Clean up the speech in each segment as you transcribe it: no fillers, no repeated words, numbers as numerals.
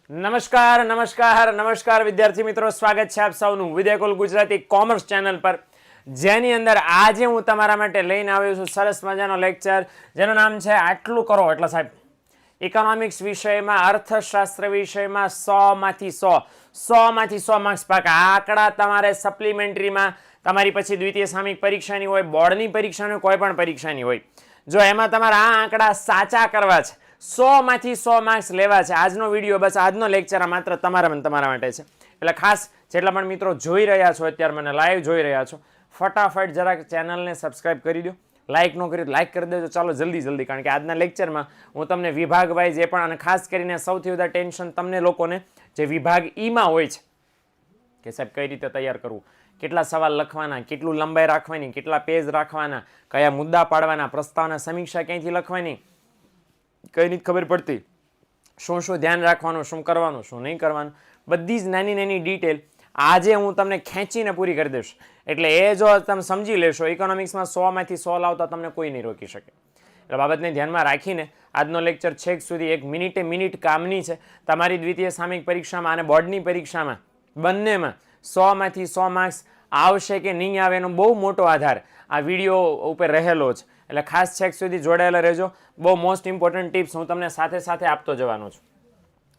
નમસ્કાર નમસ્કાર નમસ્કાર વિદ્યાર્થી મિત્રો, સ્વાગત છે આપ સૌનું વિદ્યાકુલ ગુજરાતી કોમર્સ ચેનલ પર, જેની અંદર આજે હું તમારા માટે લઈને આવ્યો છું સરસ મજાનો લેક્ચર, જેનું નામ છે આટલું કરો એટલે સાહેબ. ઇકોનોમિક્સ વિષયમાં, અર્થશાસ્ત્ર વિષયમાં 100માંથી 100 માર્ક્સ પાકા. આંકડા તમારે સપ્લિમેન્ટરીમાં તમારી પછી દ્વિતીય સામયિક પરીક્ષાની હોય, બોર્ડની પરીક્ષાની, કોઈ પણ પરીક્ષાની હોય, જો એમાં તમારે આ આંકડા સાચા કરવા છે, 100માંથી 100 માર્ક્સ લેવા છે. આજનો વિડીયો, બસ આજનો લેક્ચર માત્ર તમારા માટે છે. એટલે ખાસ જેટલા પણ મિત્રો જોઈ રહ્યા છો, અત્યારે મને લાઈવ જોઈ રહ્યા છો, ફટાફટ જરાક ચેનલને સબસ્ક્રાઇબ કરી દો. લાઇક ન કરી લાઇક કરી દેજો. ચાલો જલ્દી, કારણ કે આજના લેક્ચરમાં હું તમને વિભાગ વાઇઝ એ પણ, અને ખાસ કરીને સૌથી વધારે ટેન્શન તમને લોકોને જે વિભાગ ઈમાં હોય છે કે સાહેબ કઈ રીતે તૈયાર કરવું, કેટલા સવાલ લખવાના, કેટલું લંબાઈ રાખવાની, કેટલા પેજ રાખવાના, કયા મુદ્દા પાડવાના, પ્રસ્તાવના સમીક્ષા ક્યાંયથી લખવાની, કઈ નથી ખબર પડતી, શું ધ્યાન રાખવાનું, શું કરવાનું, શું નહીં કરવાનું, બધી જ નાની ડિટેલ આજે હું તમને ખેંચીને પૂરી કરી દઈશ. એટલે એ જો તમે સમજી લેશો, ઇકોનોમિક્સમાં 100માંથી 100 લાવતા તમને કોઈ નહીં રોકી શકે. એટલે બાબતને ધ્યાનમાં રાખીને આજનો લેક્ચર છેક સુધી એક મિનિટ કામની છે. તમારી દ્વિતીય સામયિક પરીક્ષામાં અને બોર્ડની પરીક્ષામાં બંનેમાં 100માંથી 100 માર્ક્સ આવશે કે નહીં આવે એનો બહુ મોટો આધાર આ વિડીયો ઉપર રહેલો છે. એટલે ખાસ છેક સુધી જોડાયેલા રહેજો. બહુ મોસ્ટ ઇમ્પોર્ટન્ટ ટિપ્સ હું તમને સાથે આપતો જવાનો છું.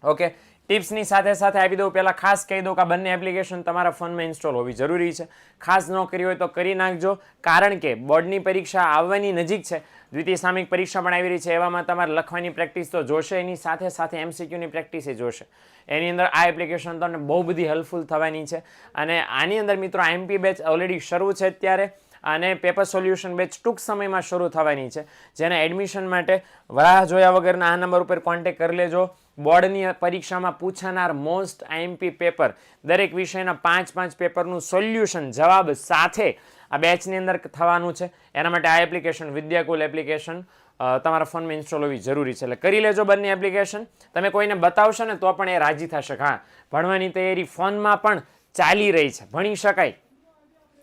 ઓકે, ટિપ્સની સાથે આપી દઉં. પહેલાં ખાસ કહી દઉં કે આ બંને એપ્લિકેશન તમારા ફોનમાં ઇન્સ્ટોલ હોવી જરૂરી છે. ખાસ ન કરી હોય તો કરી નાખજો, કારણ કે બોર્ડની પરીક્ષા આવવાની નજીક છે, દ્વિતીય સામયિક પરીક્ષા પણ આવી રહી છે. એવામાં તમારે લખવાની પ્રેક્ટિસ તો જોશે, એની સાથે એમસીક્યુની પ્રેક્ટિસ જોશે. એની અંદર આ એપ્લિકેશન તમને બહુ બધી હેલ્પફુલ થવાની છે. અને આની અંદર મિત્રો આઈએમપી બેચ ઓલરેડી શરૂ છે અત્યારે, અને પેપર સોલ્યુશન બેચ ટૂંક સમયમાં શરૂ થવાની છે. જેના એડમિશન માટે રાહ જોયા વગરના આ નંબર ઉપર કોન્ટેક્ટ કરી લેજો. બોર્ડની પરીક્ષામાં પૂછાનાર મોસ્ટ આઈએમપી પેપર, દરેક વિષયના 5 પેપરનું સોલ્યુશન જવાબ સાથે આ બેચની અંદર થવાનું છે. એના માટે આ એપ્લિકેશન, વિદ્યાકુલ એપ્લિકેશન તમારા ફોનમાં ઇન્સ્ટોલ હોવી જરૂરી છે. એટલે કરી લેજો બંને એપ્લિકેશન. તમે કોઈને બતાવશો ને તો પણ એ રાજી થશે. હા, ભણવાની તૈયારી ફોનમાં પણ ચાલી રહી છે, ભણી શકાય.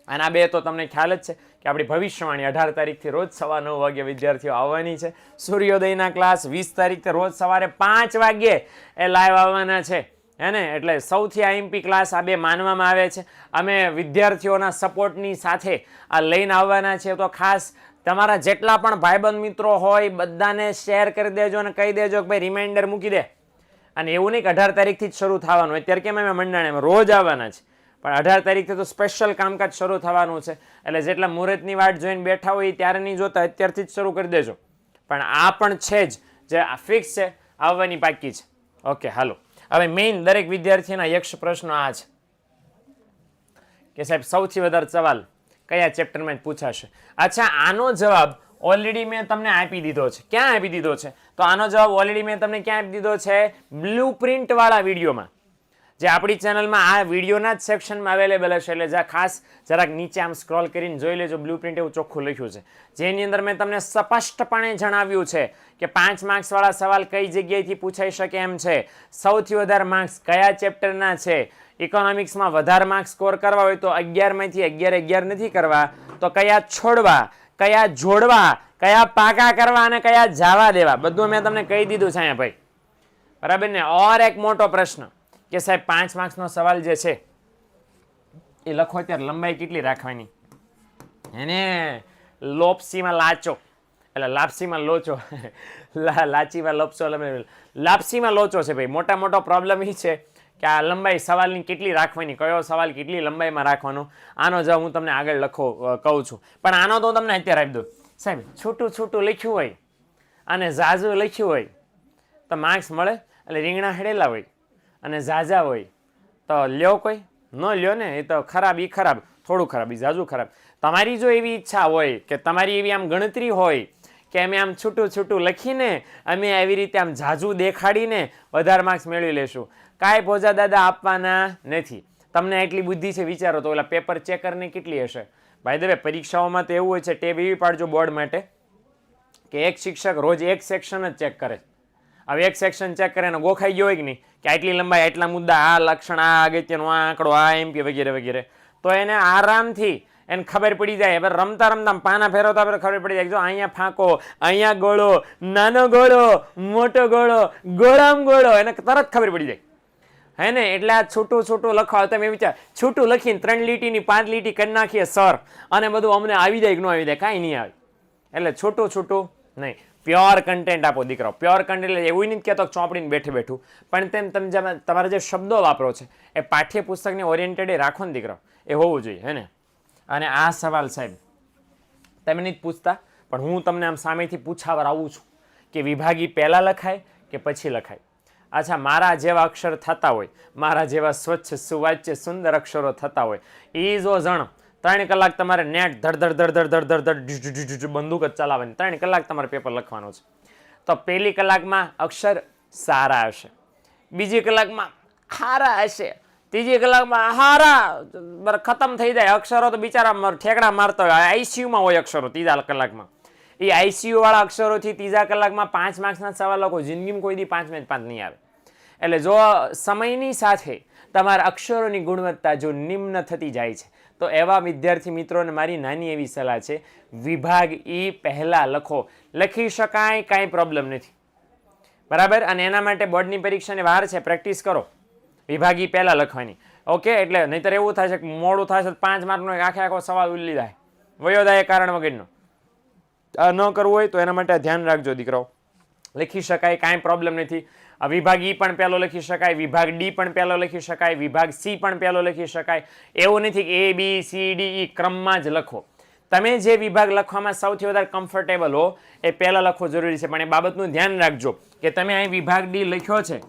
અને આ બે તો તમને ખ્યાલ જ છે કે આપણી ભવિષ્યવાણી 18 તારીખથી રોજ સવા 9 વાગે વિદ્યાર્થીઓ આવવાની છે. સૂર્યોદયના ક્લાસ 20 તારીખથી રોજ સવારે 5 વાગ્યે એ લાઈવ આવવાના છે, હે ને. એટલે સૌથી આઈએમપી ક્લાસ આ બે માનવામાં આવે છે. અમે વિદ્યાર્થીઓના સપોર્ટની સાથે આ લઈને આવવાના છે. તો ખાસ તમારા જેટલા પણ ભાઈબંધ મિત્રો હોય બધાને શેર કરી દેજો અને કહી દેજો કે ભાઈ રિમાઇન્ડર મૂકી દે. અને એવું નહીં કે 18 તારીખથી જ શરૂ થવાનું, અત્યારે કેમ અમે મંડાણામાં રોજ આવવાના છે, પણ 18 તારીખથી તો સ્પેશિયલ કામકાજ શરૂ થવાનું છે. એટલે જેટલા મુહૂર્તની વાટ જોઈને બેઠા હોય ત્યારે નહીં જોતા, અત્યારથી જ શરૂ કરી દેજો. પણ આ પણ છે જ, જે ફિક્સ છે, આવવાની પાકી છે. ઓકે, હાલો. હવે મેઇન દરેક વિદ્યાર્થીના યક્ષ પ્રશ્નો આ છે કે સાહેબ સૌથી વધારે સવાલ કયા ચેપ્ટરમાં પૂછાશે. અચ્છા, આનો જવાબ ઓલરેડી મેં તમને આપી દીધો છે. ક્યાં આપી દીધો છે? તો આનો જવાબ ઓલરેડી મેં તમને ક્યાં આપી દીધો છે? બ્લુપ્રિન્ટ વાળા વિડીયોમાં, જે આપણી ચેનલમાં આ વિડીયોના જ સેક્શનમાં અવેલેબલ હશે. એટલે ખાસ જરાક નીચે આમ સ્ક્રોલ કરીને જોઈ લેજો. બ્લુપ્રિન્ટ એવું ચોખ્ખું લખ્યું છે, જેની અંદર મેં તમને સ્પષ્ટપણે જણાવ્યું છે કે 5 માર્ક્સ વાળા સવાલ કઈ જગ્યાએથી પૂછાઈ શકે એમ છે, સૌથી વધારે માર્ક્સ કયા ચેપ્ટરના છે, ઇકોનોમિક્સમાં વધારે માર્ક્સ સ્કોર કરવા હોય તો 11માંથી 11 નથી કરવા, તો કયા છોડવા, કયા જોડવા, કયા પાકા કરવા અને કયા જવા દેવા, બધું મેં તમને કહી દીધું છે અહીંયા ભાઈ, બરાબર ને. ઓર એક મોટો પ્રશ્ન કે સાહેબ 5 માર્ક્સનો સવાલ જે છે એ લખો ત્યારે લંબાઈ કેટલી રાખવાની, એને લોપસીમાં લાચો, એટલે લાપસીમાં લોચો, લાચીમાં લપસો, લાપસીમાં લોચો છે ભાઈ. મોટો પ્રોબ્લેમ એ છે કે આ લંબાઈ સવાલની કેટલી રાખવાની, કયો સવાલ કેટલી લંબાઈમાં રાખવાનો, આનો જવાબ હું તમને આગળ કહું છું. પણ આનો તો તમને અત્યારે આપી દઉં. સાહેબ છૂટું લખ્યું હોય અને ઝાઝું લખ્યું હોય તો માર્ક્સ મળે. એટલે રીંગણા હેડેલા હોય અને ઝાઝા હોય તો લ્યો, કોઈ ન લ્યો ને, એ તો ખરાબ, એ ખરાબ, થોડું ખરાબ, એ ઝાઝું ખરાબ. તમારી જો એવી ઈચ્છા હોય કે તમારી એવી આમ ગણતરી હોય કે અમે આમ છૂટું લખીને અમે આવી રીતે આમ ઝાઝું દેખાડીને વધારે માર્ક્સ મેળવી લેશું, કાંઈ ભોજા દાદા આપવાના નથી. તમને એટલી બુદ્ધિ છે, વિચારો તો ઓલા પેપર ચેકરને કેટલી હશે. ભાઈ દવે પરીક્ષાઓમાં તો એવું હોય છે, ટેબ એવી પાડજો બોર્ડ માટે કે એક શિક્ષક રોજ એક સેક્શન જ ચેક કરે. હવે એક સેક્શન ચેક કરે ને ગોખાઈ ગયો હોય કે નહીં કે આટલી લંબાઈ, આટલા મુદ્દા, આ લક્ષણ, આ અગત્યનો, આ આંકડો, આ એમપી વગેરે, તો એને આરામથી એને ખબર પડી જાય. હવે રમતા પાના ફેરવતા ખબર પડી જાય, જો અહીંયા ફાંકો, અહીંયા ગોળો, નાનો ગોળો, મોટો ગોળો, ગોળામ ગોળો, એને તરત ખબર પડી જાય. હે ને, એટલે આ છૂટું છૂટું લખવા તમે વિચાર છૂટું લખીને 3 લીટીની 5 લીટી કરી નાખીએ સર, અને બધું અમને આવી જાય કે ન આવી જાય, કાંઈ નહીં આવે. એટલે છૂટું છૂટું નહીં, પ્યોર કન્ટેન્ટ આપો દીકરો. પ્યોર કન્ટેન્ટ એટલે એવું નથી કહેતો ચોપડીને બેઠે બેઠું, પણ તમે તમારા જે શબ્દો વાપરો છે એ પાઠ્યપુસ્તકને ઓરિએન્ટેડ રાખો ને દીકરો, એ હોવું જોઈએ, હે ને. અને આ સવાલ સાહેબ તમે નથી પૂછતા, પણ હું તમને આમ સામેથી પૂછાવર આવું છું કે વિભાગી પહેલાં લખાય કે પછી લખાય. અચ્છા, મારા જેવા અક્ષર થતા હોય, મારા જેવા સ્વચ્છ સુવાચ્ય સુંદર અક્ષરો થતા હોય, એ જો જણ 3 કલાક તમારે નેટ ધડ બંદૂક જ ચલાવવાની, 3 કલાક તમારે પેપર લખવાનું છે. તો પહેલી કલાકમાં અક્ષર સારા હશે, બીજી કલાકમાં હારા હશે, ત્રીજી કલાકમાં હારા ખતમ થઈ જાય. અક્ષરો તો બિચારા ઠેકડા મારતા હોય, આઈસીયુમાં હોય અક્ષરો ત્રીજા કલાકમાં. એ આઈસીયુ વાળા અક્ષરોથી ત્રીજા કલાકમાં 5 માર્ક્સના સવાલ લખો, જિંદગીમાં કોઈ દી 5 માંથી 5 નહીં આવે. એટલે જો સમયની સાથે તમારા અક્ષરોની ગુણવત્તા જો નિમ્ન થતી જાય છે, તો એવા વિદ્યાર્થી મિત્રોને મારી નાની એવી સલાહ છે, વિભાગ ઈ પહેલા લખો. લખી શકાય, કાંઈ પ્રોબ્લેમ નથી, બરાબર. અને એના માટે બોર્ડની પરીક્ષાની વાર છે, પ્રેક્ટિસ કરો વિભાગ ઈ પહેલા લખવાની. ઓકે, એટલે નહીતર એવું થાય છે કે મોડું થાય છે, 5 માર્કનો આખે આખો સવાલ ઉલ્લી જાય, વયો જાય કારણ વગરનો. આ ન કરવું હોય તો એના માટે ધ્યાન રાખજો દીકરાઓ. લખી શકાય, કાંઈ પ્રોબ્લેમ નથી. વિભાગ ઈ પણ પહેલો લખી શકાય, વિભાગ ડી પણ પહેલો લખી શકાય, વિભાગ સી પણ પહેલો લખી શકાય. એવું નથી કે એ બી સી ડી ઈ ક્રમમાં જ લખો. તમે જે વિભાગ લખવામાં સૌથી વધારે કમ્ફર્ટેબલ હો એ પહેલા લખવો જરૂરી છે, પણ એ બાબતનું ધ્યાન રાખજો કે તમે અહીં વિભાગ ડી લખ્યો છે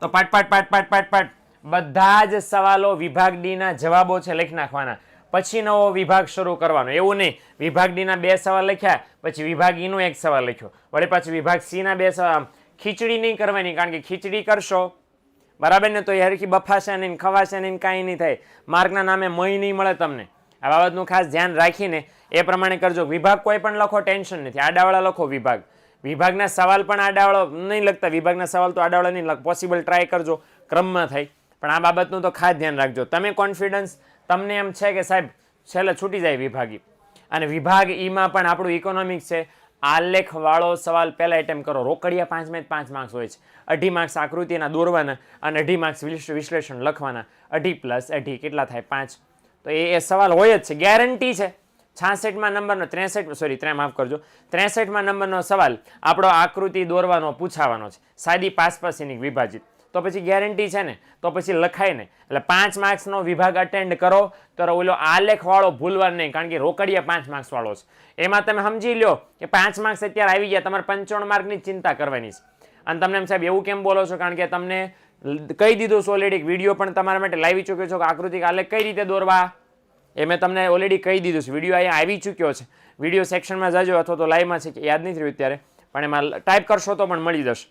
તો પાટ બધા જ સવાલો વિભાગ ડી ના જવાબો છે લખી નાખવાના, પછી નવો વિભાગ શરૂ કરવાનો. એવું નહીં વિભાગ ડી ના 2 સવાલ લખ્યા, પછી વિભાગ ઈ નો 1 સવાલ લખ્યો, વળી પાછું વિભાગ સી ના 2 સવાલ. ખીચડી નહીં કરવાની, કારણ કે ખીચડી કરશો બરાબર ને તો એ હરખી બફાશે નહીં, ખવાશે નહીં, કાંઈ નહીં થાય, માર્કના નામે મય નહીં મળે તમને. આ બાબતનું ખાસ ધ્યાન રાખીને એ પ્રમાણે કરજો. વિભાગ કોઈ પણ લખો, ટેન્શન નથી, આડાવાળા લખો વિભાગ. વિભાગના સવાલ પણ આડાવાળો નહીં લખતા, વિભાગના સવાલ તો આડાવાળા નહીં લખ, પોસિબલ ટ્રાય કરજો ક્રમમાં થાય, પણ આ બાબતનું તો ખાસ ધ્યાન રાખજો. તમે કોન્ફિડન્સ તમને એમ છે કે સાહેબ છેલ્લે છૂટી જાય વિભાગી, અને વિભાગ ઈમાં પણ આપણું ઇકોનોમિક્સ છે, આલેખ વાળો સવાલ પહેલા એટેમ્પ કરો. રોકડિયા 5 માંથી 5 માર્ક્સ હોય છે, 2.5 માર્ક્સ આકૃતિના દોરવાના અને 2.5 માર્ક્સ વિશ્લેષણ લખવાના. 2.5 + 2.5 કેટલા થાય? 5. તો એ સવાલ હોય જ છે, ગેરંટી છે. 66માં નંબરનો 63માં નંબરનો સવાલ આપણો આકૃતિ દોરવાનો પૂછાવાનો છે, સાદી 5 વિભાજિત, તો પછી ગેરંટી છે ને, તો પછી લખાય ને. એટલે 5 માર્ક્સનો વિભાગ અટેન્ડ કરો તો ઓલો આલેખ વાળો ભૂલવાનો નહીં, કારણ કે રોકડિયા 5 માર્ક્સ વાળો છે. એમાં તમે સમજી લો કે 5 માર્ક્સ અત્યારે આવી ગયા, તમારે 55 માર્કની ચિંતા કરવાની છે. અને તમને એમ સાહેબ એવું કેમ બોલો છો? કારણ કે તમને કહી દીધું છે ઓલરેડી, વિડીયો પણ તમારા માટે લાવી ચૂક્યો છો કે આકૃતિક આલેખ કઈ રીતે દોરવા, એ મેં તમને ઓલરેડી કહી દીધું છે. વિડીયો અહીંયા આવી ચૂક્યો છે, વિડીયો સેક્શનમાં જાજો અથવા તો લાઈવમાં છે કે યાદ નથી રહ્યું અત્યારે, પણ એમાં ટાઈપ કરશો તો પણ મળી જશે.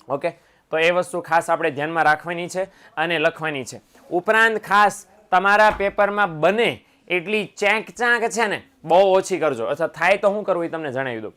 ઓકે, તો એ વસ્તુ ખાસ આપણે ધ્યાનમાં રાખવાની છે અને લખવાની છે. ઉપરાંત ખાસ તમારા પેપરમાં બને એટલી ચાંક છે ને બહુ ઓછી કરજો, અથવા થાય તો શું કરવું એ તમને જણાવી દઉં.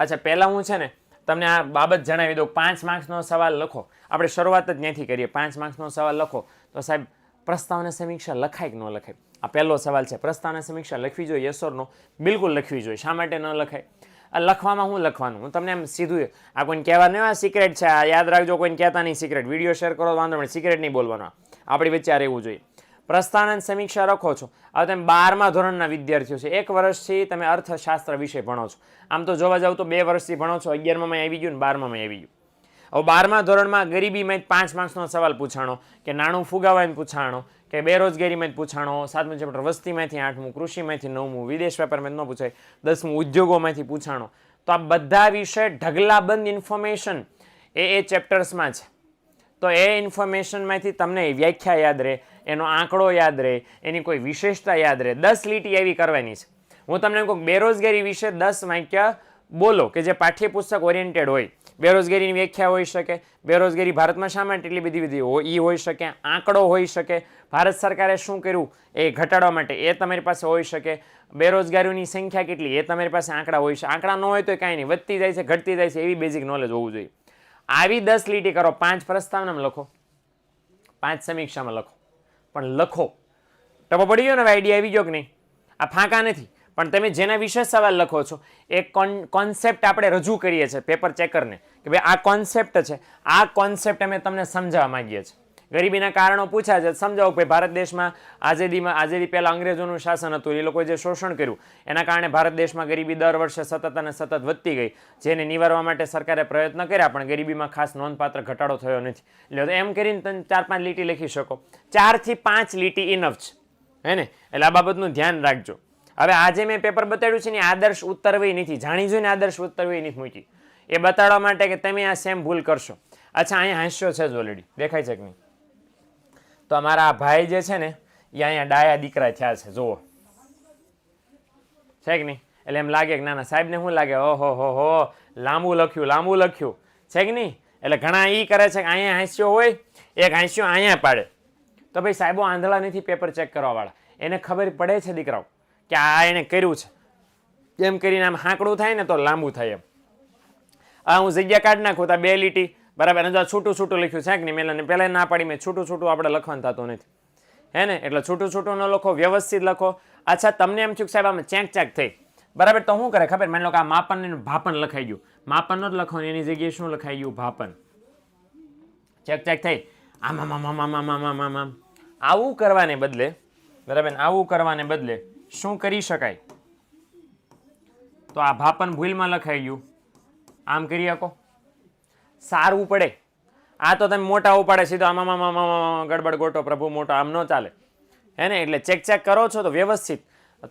અચ્છા, પહેલાં હું છે ને તમને આ બાબત જણાવી દઉં. 5 માર્ક્સનો સવાલ લખો, આપણે શરૂઆત જ ત્યાંથી કરીએ. 5 માર્ક્સનો સવાલ લખો તો સાહેબ પ્રસ્તાવના સમીક્ષા લખાય કે ન લખાય? આ પહેલો સવાલ છે, પ્રસ્તાવના સમીક્ષા લખવી જોઈએ? યસ ઓર નો? બિલકુલ લખવી જોઈએ. શા માટે ન લખાય? આ લખવામાં હું લખવાનું, હું તમને એમ સીધું, આ કોઈને કહેવા નહીં, આ સિક્રેટ છે, આ યાદ રાખજો, કોઈને કહેતા નહીં સિક્રેટ. વિડીયો શેર કરો વાંધો નહીં, સિક્રેટ નહીં બોલવાનો, આપણી વચ્ચે આ રહેવું જોઈએ. પ્રસ્તાવના સમીક્ષા લખો છો. હવે તમે 12મા ધોરણના વિદ્યાર્થીઓ છે, 1 વર્ષથી તમે અર્થશાસ્ત્ર વિષય ભણો છો. આમ તો જોવા જાવ તો 2 વર્ષથી ભણો છો, 11માં આવી ગયું ને 12માં આવી ગયું. હવે 12મા ધોરણમાં ગરીબીમાં 5 માર્ક્સનો સવાલ પૂછાણો, કે નાણું ફુગાવાને પૂછાણો, કે બેરોજગારીમાં જ પૂછાણો, 7મું ચેપ્ટર વસ્તીમાંથી 8મું, કૃષિમાંથી 9મું, વિદેશ વેપારમાં ન પૂછાય, 10મું ઉદ્યોગોમાંથી પૂછાણો. તો આ બધા વિષય ઢગલાબંધ ઇન્ફોર્મેશન એ ચેપ્ટર્સમાં છે. તો એ ઇન્ફોર્મેશનમાંથી તમને વ્યાખ્યા યાદ રહે, એનો આંકડો યાદ રહે, એની કોઈ વિશેષતા યાદ રહે. 10 લીટી એવી કરવાની છે. હું તમને એમ કહું બેરોજગારી વિશે 10 વાક્ય બોલો કે જે પાઠ્યપુસ્તક ઓરિએન્ટેડ હોય. બેરોજગારીની વ્યાખ્યા હોઈ શકે, બેરોજગારી ભારતમાં શા માટે એટલી બધી એ હોઈ શકે, આંકડો હોઈ શકે, ભારત સરકારે શું કર્યું એ ઘટાડવા માટે એ તમારી પાસે હોઈ શકે, બેરોજગારીની સંખ્યા કેટલી એ તમારી પાસે આંકડા હોઈ શકે. આંકડા ન હોય તો કાંઈ નહીં, વધતી જાય છે ઘટતી જાય છે એવી બેઝિક નોલેજ હોવું જોઈએ. આવી 10 લીટી કરો, 5 પ્રસ્તાવનામાં લખો, 5 સમીક્ષામાં લખો, પણ લખો. ટપો પડી ગયો ને, આઈડિયા આવી ગયો કે નહીં? આ ફાંકા નથી. પણ તમે જેના વિશે સવાલ લખો છો એ કોન્સેપ્ટ આપણે રજૂ કરીએ છીએ પેપર ચેકરને કે ભાઈ આ કોન્સેપ્ટ છે, આ કોન્સેપ્ટ અમે તમને સમજાવવા માંગીએ છીએ. ગરીબીના કારણો પૂછ્યા છે, સમજાવો ભાઈ ભારત દેશમાં આઝાદી પહેલાં અંગ્રેજોનું શાસન હતું, એ લોકોએ જે શોષણ કર્યું એના કારણે ભારત દેશમાં ગરીબી દર વર્ષે સતત અને સતત વધતી ગઈ, જેને નિવારવા માટે સરકારે પ્રયત્ન કર્યા પણ ગરીબીમાં ખાસ નોંધપાત્ર ઘટાડો થયો નથી. એટલે એમ કરીને તમે 4-5 લીટી લખી શકો. 4 થી 5 લીટી ઇનફ છે, હે ને? એટલે આ બાબતનું ધ્યાન રાખજો. હવે આજે મેં પેપર બતાડ્યું છે ને આદર્શ ઉત્તરવય નથી, જાણી જોઈને આદર્શ ઉત્તરવય નથી મૂકી, એ બતાડવા માટે કે તમે આ સેમ ભૂલ કરશો. અચ્છા, અહીંયા હાસ્યો છે જ ઓલરેડી, દેખાય છે કે નહીં? તો અમારા ભાઈ જે છે ને એ અહીંયા ડાયા દીકરા થયા છે, જુઓ છે કે નહીં? એટલે એમ લાગે કે ના ના સાહેબને શું લાગે, ઓહો હો લાંબુ લખ્યું છે કે નહીં? એટલે ઘણા એ કરે છે કે અહીંયા હાસ્યો હોય, એક હાસ્યો અહીંયા પાડે. તો ભાઈ સાહેબો આંધળા નથી પેપર ચેક કરવાવાળા, એને ખબર પડે છે દીકરાઓ કે આ એને કર્યું છે, એમ કરીને આમ હાંકડું થાય ને તો લાંબુ થાય. એમ આ હું જગ્યા કાઢી નાખું તો 2 લીટી બરાબર, અને છૂટું લખ્યું છે કે નહીં? પહેલાં ના પાડી મેં છૂટું આપણે લખવાનું થતું નથી, હે ને? એટલે છૂટું ન લખો, વ્યવસ્થિત લખો. અચ્છા, તમને એમ થયું સાહેબ આમાં ચેક થઈ બરાબર, તો શું કરે ખબર? માની લો કે આ માપન ને ભાપન લખાઈ ગયું, માપન ન જ લખવાનું, એની જગ્યાએ શું લખાઈ ગયું? ભાપન. ચેક થઈ. આમ આવું કરવાને બદલે બરાબર, આવું કરવાને બદલે શું કરી શકાય? તો આ ભાપન ભૂલમાં લખાઈ ગયું, આમ કરી શકો, સારું પડે. આ તો તમે મોટા ઉપાડે સીધો આમાં ગડબડ ગોટો પ્રભુ મોટો, આમ ન ચાલે, હે ને? એટલે ચેક કરો છો તો વ્યવસ્થિત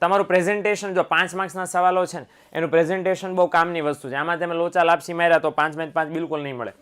તમારું પ્રેઝન્ટેશન, જો 5 માર્ક્સના સવાલો છે ને એનું પ્રેઝન્ટેશન બહુ કામની વસ્તુ છે. આમાં તમે લોચા લાપસી માર્યા તો 5 બિલકુલ નહીં મળે,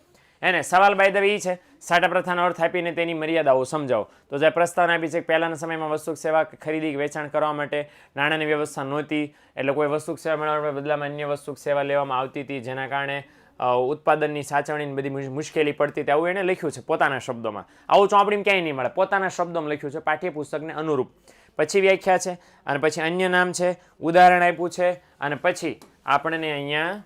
હે ને? સવાલ બાય ધ વે એ છે સાટા પ્રથાનો અર્થ આપીને તેની મર્યાદાઓ સમજાવો. તો જે પ્રસ્તાવના આપી છે કે પહેલાના સમયમાં વસ્તુ સેવા ખરીદી વેચાણ કરવા માટે નાણાંની વ્યવસ્થા નહોતી, એટલે કોઈ વસ્તુ સેવા મેળવવા બદલામાં અન્ય વસ્તુ સેવા લેવામાં આવતી હતી, જેના કારણે ઉત્પાદનની સાચવણીની બધી મુશ્કેલી પડતી હતી. આવું એને લખ્યું છે પોતાના શબ્દોમાં. આવું ચોપડીમાં ક્યાંય નહીં મળે, પોતાના શબ્દોમાં લખ્યું છે, પાઠ્યપુસ્તકને અનુરૂપ. પછી વ્યાખ્યા છે, અને પછી અન્ય નામ છે, ઉદાહરણ આપ્યું છે, અને પછી આપણને અહીંયા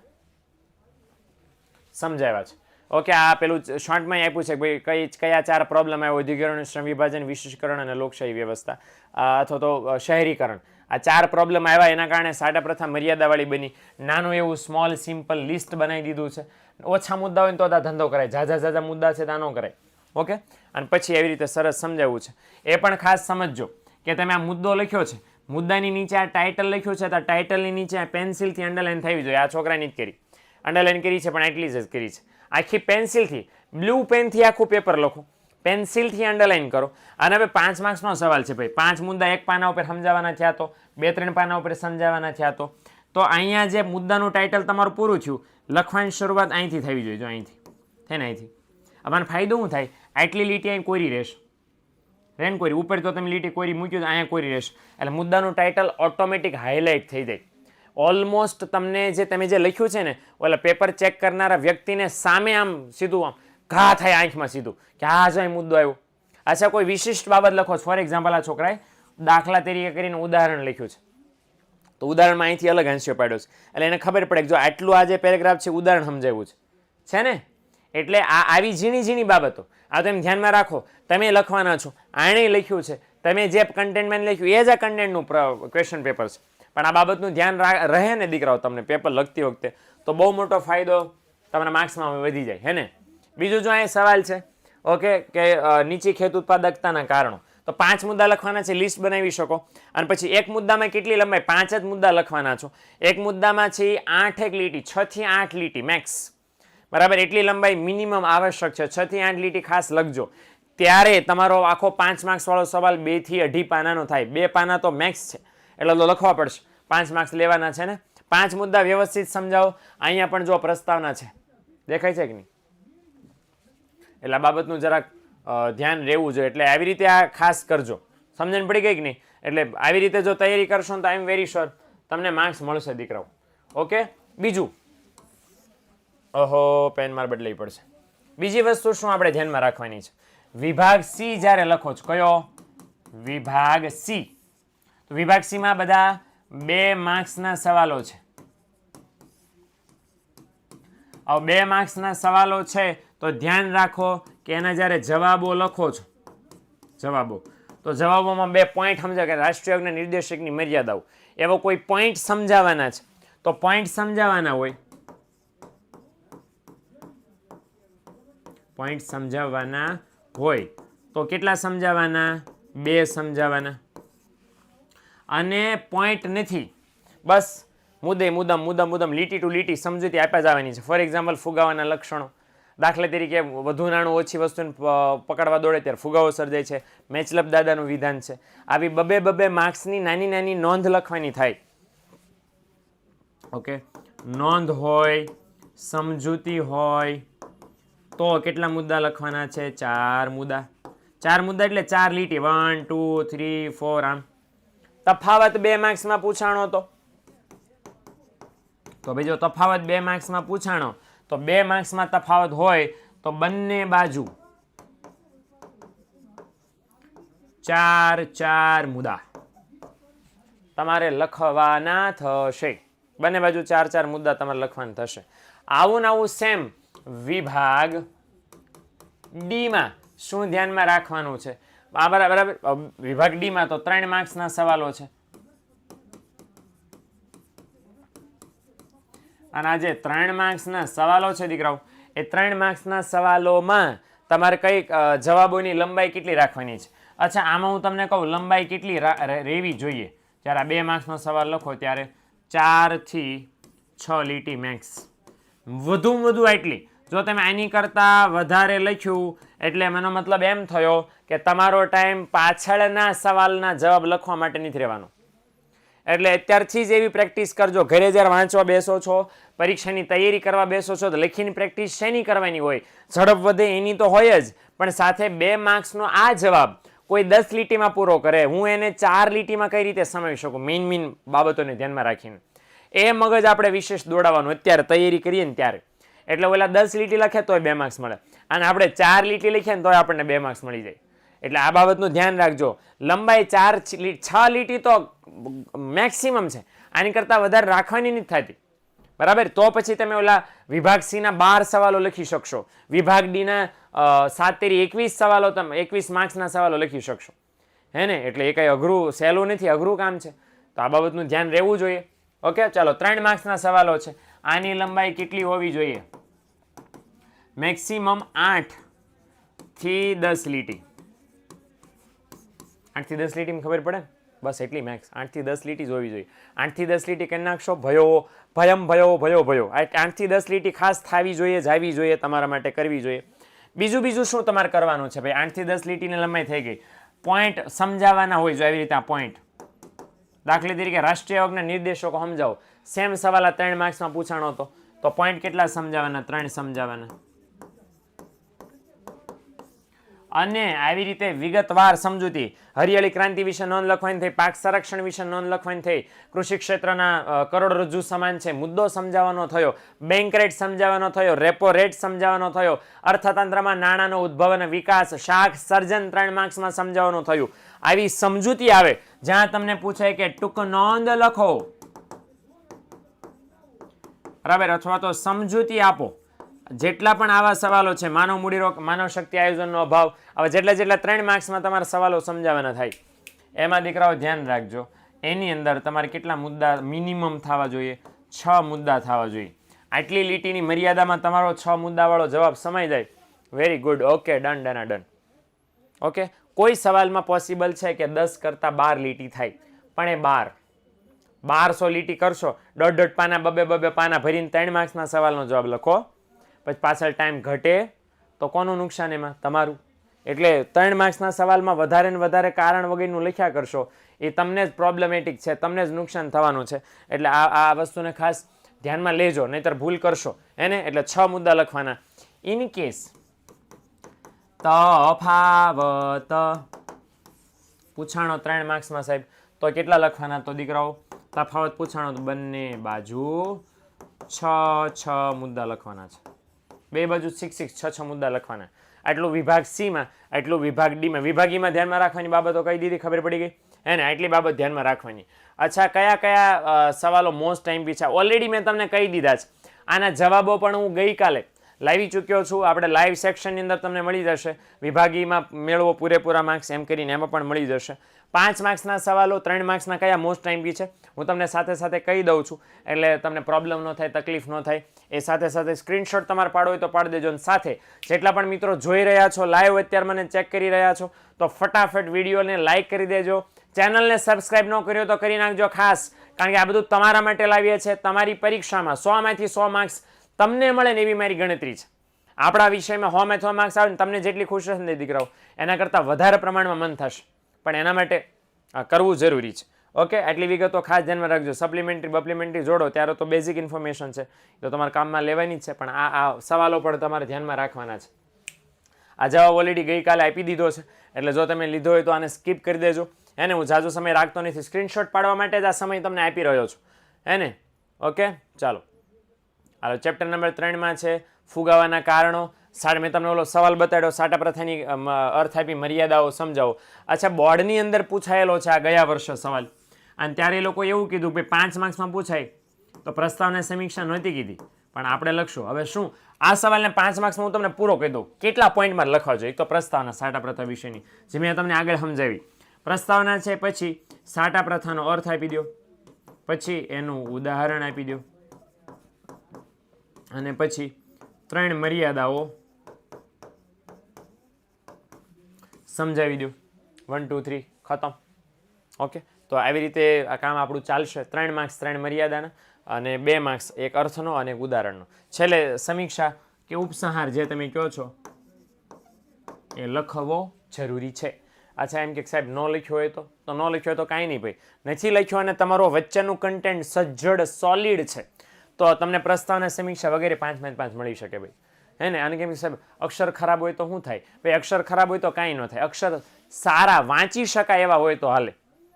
સમજાવ્યા છે. ઓકે, આ પેલું શોર્ટમાં આપ્યું છે કે ભાઈ કયા 4 પ્રોબ્લેમ આવ્યો: ઔદ્યોગિકરણ, શ્રમ વિભાજન, વિશેષીકરણ અને લોકશાહી વ્યવસ્થા, અથવા તો શહેરીકરણ. આ 4 પ્રોબ્લેમ આવ્યા, એના કારણે સાટા પ્રથા મર્યાદાવાળી બની. નાનું એવું સ્મોલ સિમ્પલ લિસ્ટ બનાવી દીધું છે. ઓછા મુદ્દા હોય ને તો આ ધંધો કરાય, ઝાઝા મુદ્દા છે ત્યાં ન કરાય. ઓકે, અને પછી એવી રીતે સરસ સમજાવવું છે. એ પણ ખાસ સમજજો કે તમે આ મુદ્દો લખ્યો છે, મુદ્દાની નીચે આ ટાઇટલ લખ્યું છે, તો ટાઇટલની નીચે પેન્સિલથી અંડરલાઇન થવી જોઈએ. આ છોકરાની જ કરી, અંડરલાઇન કરી છે પણ એટલી જ કરી છે. આખી પેન્સિલથી, બ્લુ પેનથી આખું પેપર લખો, પેન્સિલથી અંડરલાઇન કરો. અને હવે 5 માર્ક્સનો સવાલ છે ભાઈ, 5 મુદ્દા 1 પાના ઉપર સમજાવવાના થયા, તો 2-3 પાના ઉપર સમજાવવાના થયા, તો અહીંયા જે મુદ્દાનું ટાઇટલ તમારું પૂરું થયું, લખવાની શરૂઆત અહીંથી થવી જોઈએ. જો અહીંથી થાય ને, અહીંથી. આમાં ફાયદો શું થાય? આટલી લીટી અહીં કોરી રહેશે, રેન કોરી ઉપર તો તમે લીટી કોરી મૂક્યું તો અહીંયા કોરી રહેશે, એટલે મુદ્દાનું ટાઇટલ ઓટોમેટિક હાઇલાઇટ થઈ જાય. ઓલમોસ્ટ તમને તમે જે લખ્યું છે ને, ઓલા પેપર ચેક કરનારા વ્યક્તિને સામે આમ સીધું આમ ઘા થાય આંખમાં સીધું કે આ જો અહીં મુદ્દો આવ્યો. અચ્છા, કોઈ વિશિષ્ટ બાબત લખો. ફોર એક્ઝામ્પલ, આ છોકરાએ દાખલા તરીકે કરીને ઉદાહરણ લખ્યું છે, તો ઉદાહરણમાં અહીંથી અલગ હાંસ્યો પાડ્યો છે, એટલે એને ખબર પડે કે જો આટલું આ જે પેરેગ્રાફ છે ઉદાહરણ સમજાવ્યું છે ને? એટલે આ આવી ઝીણી બાબતો આ તો એમ ધ્યાનમાં રાખો. તમે લખવાના છો, આણે લખ્યું છે, તમે જે કન્ટેન્ટમાં લખ્યું એ જ આ કન્ટેન્ટનું ક્વેશ્ચન પેપર છે. પણ આ બાબતનું ધ્યાન રહે ને દીકરાઓ, તમને પેપર લખતી વખતે તો બહુ મોટો ફાયદો તમારા માર્ક્સમાં વધી જાય, હે ને? બીજું જો અહીં સવાલ છે, ઓકે, કે નીચી ખેત ઉત્પાદકતાના કારણો, તો 5 મુદ્દા લખવાના છે, લિસ્ટ બનાવી શકો. અને પછી એક મુદ્દામાં કેટલી લંબાઈ? 5 જ મુદ્દા લખવાના છો. એક મુદ્દામાં છે 8 લીટી, 6 થી 8 લીટી મેક્સ, બરાબર? એટલી લંબાઈ મિનિમમ આવશ્યક છે. 6 થી 8 લીટી ખાસ લખજો, ત્યારે તમારો આખો 5 માર્ક્સ વાળો સવાલ 2 થી 2.5 પાનાનો થાય. 2 પાના તો મેક્સ છે, એટલે તો લખવા પડશે. 5 માર્ક્સ લેવાના છે ને. 5 મુદ્દા વ્યવસ્થિત સમજાવો. અહીંયા પણ જો પ્રસ્તાવના છે, દેખાય છે કે નહીં? એટલે આ બાબતનું જરાક ધ્યાન રહેવું જોઈએ. એટલે આવી રીતે આ ખાસ કરજો. સમજણ પડી ગઈ કે નહીં? એટલે આવી રીતે જો તૈયારી કરશો તો આઈ એમ વેરી શ્યોર તમને માર્ક્સ મળશે દીકરાઓ. ઓકે, બીજું, ઓહો પેન માર બદલાવી પડશે. બીજી વસ્તુ શું આપણે ધ્યાનમાં રાખવાની છે? વિભાગ સી જ્યારે લખો છો, કયો વિભાગ સી? તો વિભાગ સી માં બધા 2 માર્ક્સના સવાલો છે. હવે 2 માર્ક્સના સવાલો છે તો ધ્યાન રાખો કે એના જ્યારે જવાબો લખો છો, જવાબો, તો જવાબોમાં 2 પોઈન્ટ સમજો કે રાષ્ટ્રીય યોગના નિર્દેશકની મર્યાદાઓ. એવો કોઈ પોઈન્ટ સમજાવવાના છે તો પોઈન્ટ સમજાવવાના હોય, પોઈન્ટ સમજાવવાના હોય તો કેટલા સમજાવવાના? 2 સમજાવવાના. અને પોઈન્ટ નથી, બસ મુદ્દે મુદ્દમ મુદ્દમ મુદ્દમ લીટી ટુ લીટી સમજૂતી આપ્યા જવાની છે. ફોર એક્ઝામ્પલ ફુગાવાના લક્ષણો, દાખલા તરીકે વધુ નાણું ઓછી વસ્તુને પકડવા દોડે ત્યારે ફુગાવો સર્જાય છે. મેચલપ દાદાનું વિધાન છે. આવી બબે માર્ક્સની નાની નાની નોંધ લખવાની થાય. ઓકે, નોંધ હોય, સમજૂતી હોય તો કેટલા મુદ્દા લખવાના છે? 4 મુદ્દા. 4 મુદ્દા એટલે 4 લીટી, 1 2 3 4. આમ તફાવત 2 માર્ક્સમાં પૂછાણો તો ભાઈ જો તફાવત 2 માર્ક્સમાં પૂછાણો તો 2 માર્ક્સમાં તફાવત હોય તો બંને બાજુ 4 મુદ્દા તમારે લખવાના થશે. બંને બાજુ 4 મુદ્દા તમારે લખવાના થશે. આવું ને આવું સેમ વિભાગ ડી માં શું ધ્યાનમાં રાખવાનું છે? બરાબર, વિભાગ ડી માં તો 3 માર્ક્સના સવાલો છે. અને આ જે 3 માર્ક્સના સવાલો છે દીકરાઓ, એ 3 માર્ક્સના સવાલોમાં તમારે કઈ જવાબોની લંબાઈ કેટલી રાખવાની છે? અચ્છા, આમાં હું તમને કહું લંબાઈ કેટલી રહેવી જોઈએ. જ્યારે આ 2 માર્ક્સનો સવાલ લખો ત્યારે 4 થી 6 લીટી મેક્સ, વધુમાં વધુ એટલી. જો તમે આની કરતાં વધારે લખ્યું એટલે એનો મતલબ એમ થયો કે તમારો ટાઈમ પાછળના સવાલના જવાબ લખવા માટે નથી રહેવાનો. એટલે અત્યારથી જ એવી પ્રેક્ટિસ કરજો. ઘરે જ્યારે વાંચવા બેસો છો, પરીક્ષાની તૈયારી કરવા બેસો છો તો લખીની પ્રેક્ટિસ શેની કરવાની હોય? ઝડપ વધે એની તો હોય જ, પણ સાથે 2 માર્ક્સનો આ જવાબ કોઈ 10 લીટીમાં પૂરો કરે, હું એને 4 લીટીમાં કઈ રીતે સમાવી શકું? મેઇન બાબતોને ધ્યાનમાં રાખીને એ મગજ આપણે વિશેષ દોડાવવાનું અત્યારે તૈયારી કરીએ ને ત્યારે. એટલે ઓલા 10 લીટી લખે તોય 2 માર્ક્સ મળે, અને આપણે 4 લીટી લખીએ ને તોય આપણને 2 માર્ક્સ મળી જાય. એટલે આ બાબતનું ધ્યાન રાખજો. લંબાઈ 6 લીટી તો મેક્સિમમ છે, આની કરતાં વધારે રાખવાની નથી થતી. બરાબર, તો પછી તમે ઓલા વિભાગ સી ના 12 સવાલો લખી શકશો, વિભાગ ડી ના 7 તેરી 21 સવાલો, તમે 21 માર્ક્સના સવાલો લખી શકશો. હે ને? એટલે એ કંઈ અઘરું સહેલું નથી, અઘરું કામ છે. તો આ બાબતનું ધ્યાન રહેવું જોઈએ. ઓકે, ચાલો 3 માર્ક્સના સવાલો છે. આની લંબાઈ કેટલી હોવી જોઈએ? મેક્સિમમ 8 થી 10 લીટી. 8 થી 10 લીટીમાં ખબર પડે? બસ એટલી મેક્સ 8 થી 10 લીટી જ હોવી જોઈએ. 8 થી 10 લીટી કરી નાખશો, ભયો 8 થી 10 લીટી ખાસ થવી જોઈએ, જાવી જોઈએ, તમારા માટે કરવી જોઈએ. બીજું શું તમારે કરવાનું છે? ભાઈ 8 થી 10 લીટીની લંબાઈ થઈ ગઈ. પોઈન્ટ સમજાવવાના હોય જો આવી રીતે. આ પોઈન્ટ, દાખલા તરીકે રાષ્ટ્રીય આવકના નિર્દેશકો સમજાવો. સેમ સવાલ આ 3 માર્ક્સમાં પૂછાણો હતો તો પોઈન્ટ કેટલા સમજાવવાના? 3 સમજાવવાના. અને આવી રીતે વિગતવાર સમજૂતી. હરિયાળી ક્રાંતિ વિશે નોંધ લખવાની થઈ, પાક સંરક્ષણ વિશે નોંધ લખવાની થઈ, કૃષિ ક્ષેત્રના કરોડરજ્જુ સમાન છે મુદ્દો સમજાવવાનો થયો, બેંક રેટ સમજાવવાનો થયો, રેપો રેટ સમજાવવાનો થયો, અર્થતંત્રમાં નાણાંનો ઉદ્ભવ અને વિકાસ, શાખ સર્જન 3 માર્ક્સમાં સમજાવવાનું થયું. આવી સમજૂતી આવે જ્યાં તમને પૂછે કે ટૂંક નોંધ લખો, બરાબર, અથવા તો સમજૂતી આપો. જેટલા પણ આવા સવાલો છે, માનવ મૂડીરોકાણ, માનવ શક્તિ આયોજનનો અભાવ, હવે જેટલા 3 માર્ક્સમાં તમારા સવાલો સમજાવવાના થાય એમાં દીકરાઓ ધ્યાન રાખજો. એની અંદર તમારે કેટલા મુદ્દા મિનિમમ થવા જોઈએ? 6 મુદ્દા થવા જોઈએ. આટલી લીટીની મર્યાદામાં તમારો 6 મુદ્દાવાળો જવાબ સમાઈ જાય. Very good. Okay, done. Okay, કોઈ સવાલમાં પોસિબલ છે કે 10 કરતાં 12 લીટી થાય, પણ એ 1200 લીટી કરશો, દોઢ પાના, બબે પાના ભરીને 3 માર્ક્સના સવાલનો જવાબ લખો, પછી પાછળ ટાઈમ ઘટે તો કોનું નુકસાન? એમાં તમારું. એટલે 3 માર્ક્સના સવાલમાં વધારે ને વધારે કારણ વગરનું લખ્યા કરશો, એ તમને જ પ્રોબ્લેમેટિક છે, તમને જ નુકસાન થવાનું છે. એટલે આ વસ્તુને ખાસ ધ્યાનમાં લેજો, નહીતર ભૂલ કરશો એને. એટલે 6 મુદ્દા લખવાના. ઇન કેસ તફાવત પૂછાણો 3 માર્ક્સમાં સાહેબ, તો કેટલા લખવાના? તો દીકરાઓ તફાવત પૂછાણો તો બંને બાજુ 6 મુદ્દા લખવાના છે. બે બાજુ 6 મુદ્દા લખવાના. આટલું વિભાગ સી માં, આટલું વિભાગ ડી માં. વિભાગ ઈ માં ધ્યાનમાં રાખવાની બાબતો કહી દીધી, ખબર પડી ગઈ હે ને? આટલી બાબત ધ્યાનમાં રાખવાની. અચ્છા, કયા સવાલો મોસ્ટ ટાઈમ પીછા ઓલરેડી મેં તમને કહી દીધા છે. આના જવાબો પણ હું ગઈકાલે લાવી ચૂક્યો છું. આપણે લાઈવ સેક્શનની અંદર તમને મળી જશે. વિભાગીમાં મેળવો પૂરેપૂરા માર્ક્સ એમ કરીને એમાં પણ મળી જશે. 5 માર્ક્સના સવાલો, 3 માર્ક્સના કયા મોસ્ટ ટાઈમ છે હું તમને સાથે સાથે કહી દઉં છું, એટલે તમને પ્રોબ્લેમ ન થાય, તકલીફ ન થાય. એ સાથે સાથે સ્ક્રીનશોટ તમારે પાડવો હોય તો પાડી દેજો. અને સાથે જેટલા પણ મિત્રો જોઈ રહ્યા છો લાઈવ, અત્યારે મને ચેક કરી રહ્યા છો, તો ફટાફટ વિડીયોને લાઈક કરી દેજો. ચેનલને સબસ્ક્રાઇબ ન કર્યો તો કરી નાખજો ખાસ, કારણ કે આ બધું તમારા માટે લાવીએ છીએ. તમારી પરીક્ષામાં 100માંથી 100 માર્ક્સ તમને મળે ને એવી મારી ગણતરી છે. આપણા વિષયમાં 100માંથી 100 માર્ક્સ આવે ને તમને જેટલી ખુશ હશે ને દીકરાઓ, એના કરતાં વધારે પ્રમાણમાં મન થશે. પણ એના માટે કરવું જરૂરી છે. ઓકે, આટલી વિગતો ખાસ ધ્યાનમાં રાખજો. સપ્લિમેન્ટરી બપ્લિમેન્ટરી જોડો ત્યારે તો બેઝિક ઇન્ફોર્મેશન છે, તો તમારે કામમાં લેવાની જ છે, પણ આ સવાલો પણ તમારે ધ્યાનમાં રાખવાના છે. આ જવાબ ઓલરેડી ગઈકાલે આપી દીધો છે, એટલે જો તમે લીધો હોય તો આને સ્કીપ કરી દેજો. હે ને, હું જાજો સમય રાખતો નથી, સ્ક્રીનશોટ પાડવા માટે જ આ સમય તમને આપી રહ્યો છું. હે ને, ઓકે, ચાલો. હાલો, ચેપ્ટર નંબર 3માં છે ફુગાવાના કારણો. મેં તમને ઓલો સવાલ બતાડ્યો, સાટા પ્રથાની અર્થ આપી, મર્યાદાઓ સમજાવો. અચ્છા, બોર્ડની અંદર પૂછાયેલો છે આ ગયા વર્ષે સવાલ, અને ત્યારે એ લોકો એવું કીધું કે 5 માર્ક્સમાં પૂછાય તો પ્રસ્તાવના સમીક્ષા નહોતી કીધી, પણ આપણે લખશું. હવે શું આ સવાલને 5 માર્ક્સમાં હું તમને પૂરો કહી દઉં કેટલા પોઈન્ટમાં લખવા જોઈએ. એક તો પ્રસ્તાવના સાટા પ્રથા વિશેની, જે મેં તમને આગળ સમજાવી. પ્રસ્તાવના છે, પછી સાટા પ્રથાનો અર્થ આપી દો, પછી એનું ઉદાહરણ આપી દો, અને પછી 3 મર્યાદાઓ સમજાવી દો. 1 2 3 ખતમ. ઓકે, તો આવી રીતે આ કામ આપણું ચાલશે. 3 માર્ક્સ 3 મર્યાદાના, અને 2 માર્ક્સ એક અર્થનો અને એક ઉદાહરણનો. છેલ્લે સમીક્ષા કે ઉપસંહાર જે તમે કહો છો એ લખવો જરૂરી છે. અચ્છા, એમ કે સાહેબ ન લખ્યો હોય તો ન લખ્યો હોય તો કાંઈ નહીં ભાઈ. નથી લખ્યો અને તમારો વચ્ચેનું કન્ટેન્ટ સજ્જડ સોલિડ છે તો તમને પ્રસ્તાવના સમીક્ષા વગેરે 5 માંથી 5 મળી શકે ભાઈ. હે ને, અને કેમ કે સાહેબ અક્ષર ખરાબ હોય તો શું થાય ભાઈ? અક્ષર ખરાબ હોય તો કાંઈ ન થાય. અક્ષર સારા વાંચી શકાય એવા હોય તો હાલે.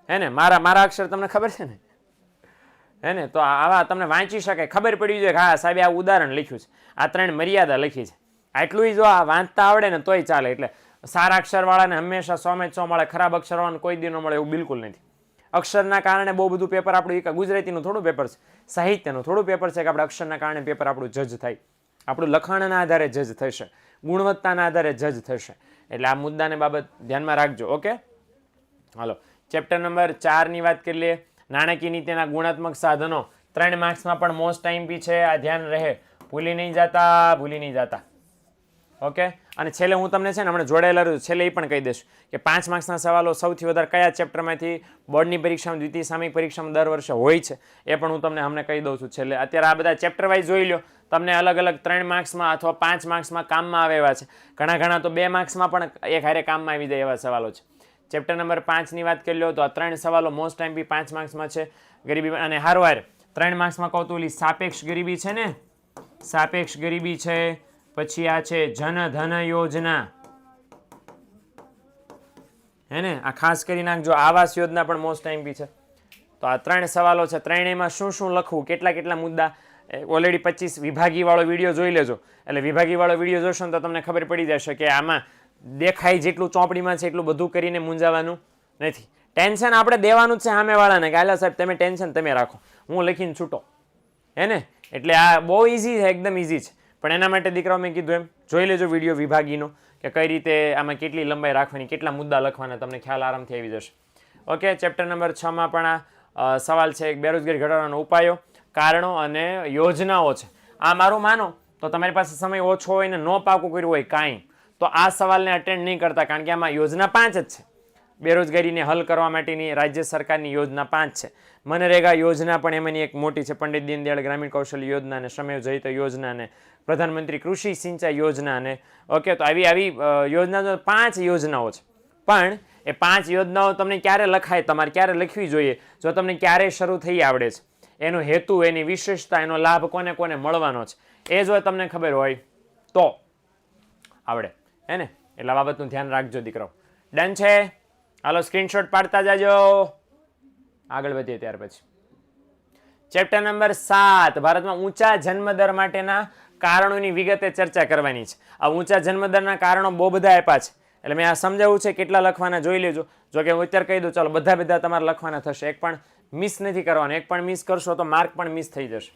હે ને, મારા અક્ષર તમને ખબર છે ને? હે ને, તો આવા તમને વાંચી શકાય, ખબર પડી જોઈએ કે હા સાહેબ આ ઉદાહરણ લખ્યું છે, આ 3 મર્યાદા લખી છે. આટલું જો આ વાંચતા આવડે ને તોય ચાલે. એટલે સારા અક્ષરવાળાને હંમેશા 100 માંથી 100 મળે, ખરાબ અક્ષરવાળાને કોઈ દી ન મળે એવું બિલકુલ નથી. અક્ષરના કારણે બહુ બધું પેપર આપણું, ગુજરાતીનું થોડું પેપર છે, સાહિત્યનું થોડું પેપર છે કે આપણે અક્ષરના કારણે પેપર આપણું જજ થાય. આપણું લખાણના આધારે જજ થશે, ગુણવત્તાના આધારે જજ થશે. એટલે આ મુદ્દાને બાબત ધ્યાનમાં રાખજો. ઓકે, હાલો, ચેપ્ટર નંબર 4ની વાત કરી લઈએ. નાણાકીય નીતિના ગુણાત્મક સાધનો 3 માર્ક્સમાં પણ મોસ્ટ ટાઈમ બી છે, આ ધ્યાન રહે. ભૂલી નહીં જતા. ઓકે, અને છેલ્લે હું તમને છે ને હમણાં જોડાયેલા રહ્યું, છેલ્લે એ પણ કહી દઈશ કે 5 માર્ક્સના સવાલો સૌથી વધારે કયા ચેપ્ટરમાંથી બોર્ડની પરીક્ષામાં, દ્વિતીય સામયિક પરીક્ષામાં દર વર્ષે હોય છે એ પણ હું તમને હમણાં કહી દઉં છું છેલ્લે. અત્યારે આ બધા ચેપ્ટર વાઇઝ જોઈ લો, તમને અલગ અલગ 3 માર્ક્સમાં અથવા 5 માર્ક્સમાં કામમાં આવે એવા છે. ઘણા તો 2 માર્ક્સમાં પણ એક હારે કામમાં આવી જાય એવા સવાલો છે. ચેપ્ટર નંબર 5ની વાત કરી લો તો આ 3 સવાલો મોસ્ટ ટાઈમ બી 5 માર્ક્સમાં છે. ગરીબી અને હારવાર 3 માર્ક્સમાં કહું તો ઓલી સાપેક્ષ ગરીબી છે ને, સાપેક્ષ ગરીબી છે. પછી આ છે જનધન યોજના, હે ને, આ ખાસ કરી નાખજો. આવાસ યોજના પણ મોસ્ટ ટાઈમ બી છે. તો આ 3 સવાલો છે. ત્રણેયમાં શું લખવું, કેટલા મુદ્દા, ઓલરેડી 25 વિભાગી વાળો વિડીયો જોઈ લેજો. એટલે વિભાગી વાળો વિડીયો જોશો ને તો તમને ખબર પડી જશે કે આમાં દેખાય જેટલું ચોપડીમાં છે એટલું બધું કરીને મૂંઝાવાનું નથી. ટેન્શન આપણે દેવાનું જ છે સામેવાળાને કે આલા સાહેબ તમે ટેન્શન તમે રાખો, હું લખીને છૂટો. હે ને, એટલે આ બહુ ઇઝી છે, એકદમ ઇઝી છે. પણ એના માટે દીકરાઓ મેં કીધું એમ જોઈ લેજો વિડીયો વિભાગીનો કે કઈ રીતે આમાં કેટલી લંબાઈ રાખવાની, કેટલા મુદ્દા લખવાના, તમને ખ્યાલ આરામથી આવી જશે. ઓકે, ચેપ્ટર નંબર 6માં પણ આ સવાલ છે બેરોજગારી ઘટાડવાનો ઉપાયો, કારણો અને યોજનાઓ છે. આ મારું માનો તો તમારી પાસે સમય ઓછો હોય ને ન પાકું કર્યું હોય કાંઈ, તો આ સવાલને અટેન્ડ નહીં કરતા, કારણ કે આમાં યોજના 5 જ છે. બેરોજગારીને હલ કરવા માટેની રાજ્ય સરકારની યોજના 5 છે. મનરેગા યોજના પણ એમાંની એક મોટી છે. પંડિત દીનદયાળ ગ્રામીણ કૌશલ્ય યોજના અને શ્રમયોજિત યોજના અને પ્રધાનમંત્રી કૃષિ સિંચાઈ યોજના. અને ઓકે, તો આવી યોજના 5 યોજનાઓ છે. પણ એ 5 યોજનાઓ તમને ક્યારે લખાય, તમારે ક્યારે લખવી જોઈએ, જો તમને ક્યારે શરૂ થઈ આવડે છે, એનો હેતુ, એની વિશેષતા, એનો લાભ કોને કોને મળવાનો છે, એ જો તમને ખબર હોય તો આવડે. હે ને, એટલે બાબતનું ધ્યાન રાખજો દીકરો. ડન છે? હાલો, સ્ક્રીનશોટ પાડતા જાજો. આગળ વધીએ ત્યાર પછી ચેપ્ટર નંબર 7, ભારતમાં ઊંચા જન્મદર માટેના કારણોની વિગતે ચર્ચા કરવાની છે. આ ઊંચા જન્મદરના કારણો બહુ બધા આપ્યા છે, એટલે મેં આ સમજાવ્યું છે કેટલા લખવાના જોઈ લેજો. જો કે હું અત્યારે કહી દઉં, ચાલો બધા તમારે લખવાના થશે, એક પણ મિસ નથી કરવાનો. એક પણ મિસ કરશો તો માર્ક પણ મિસ થઈ જશે.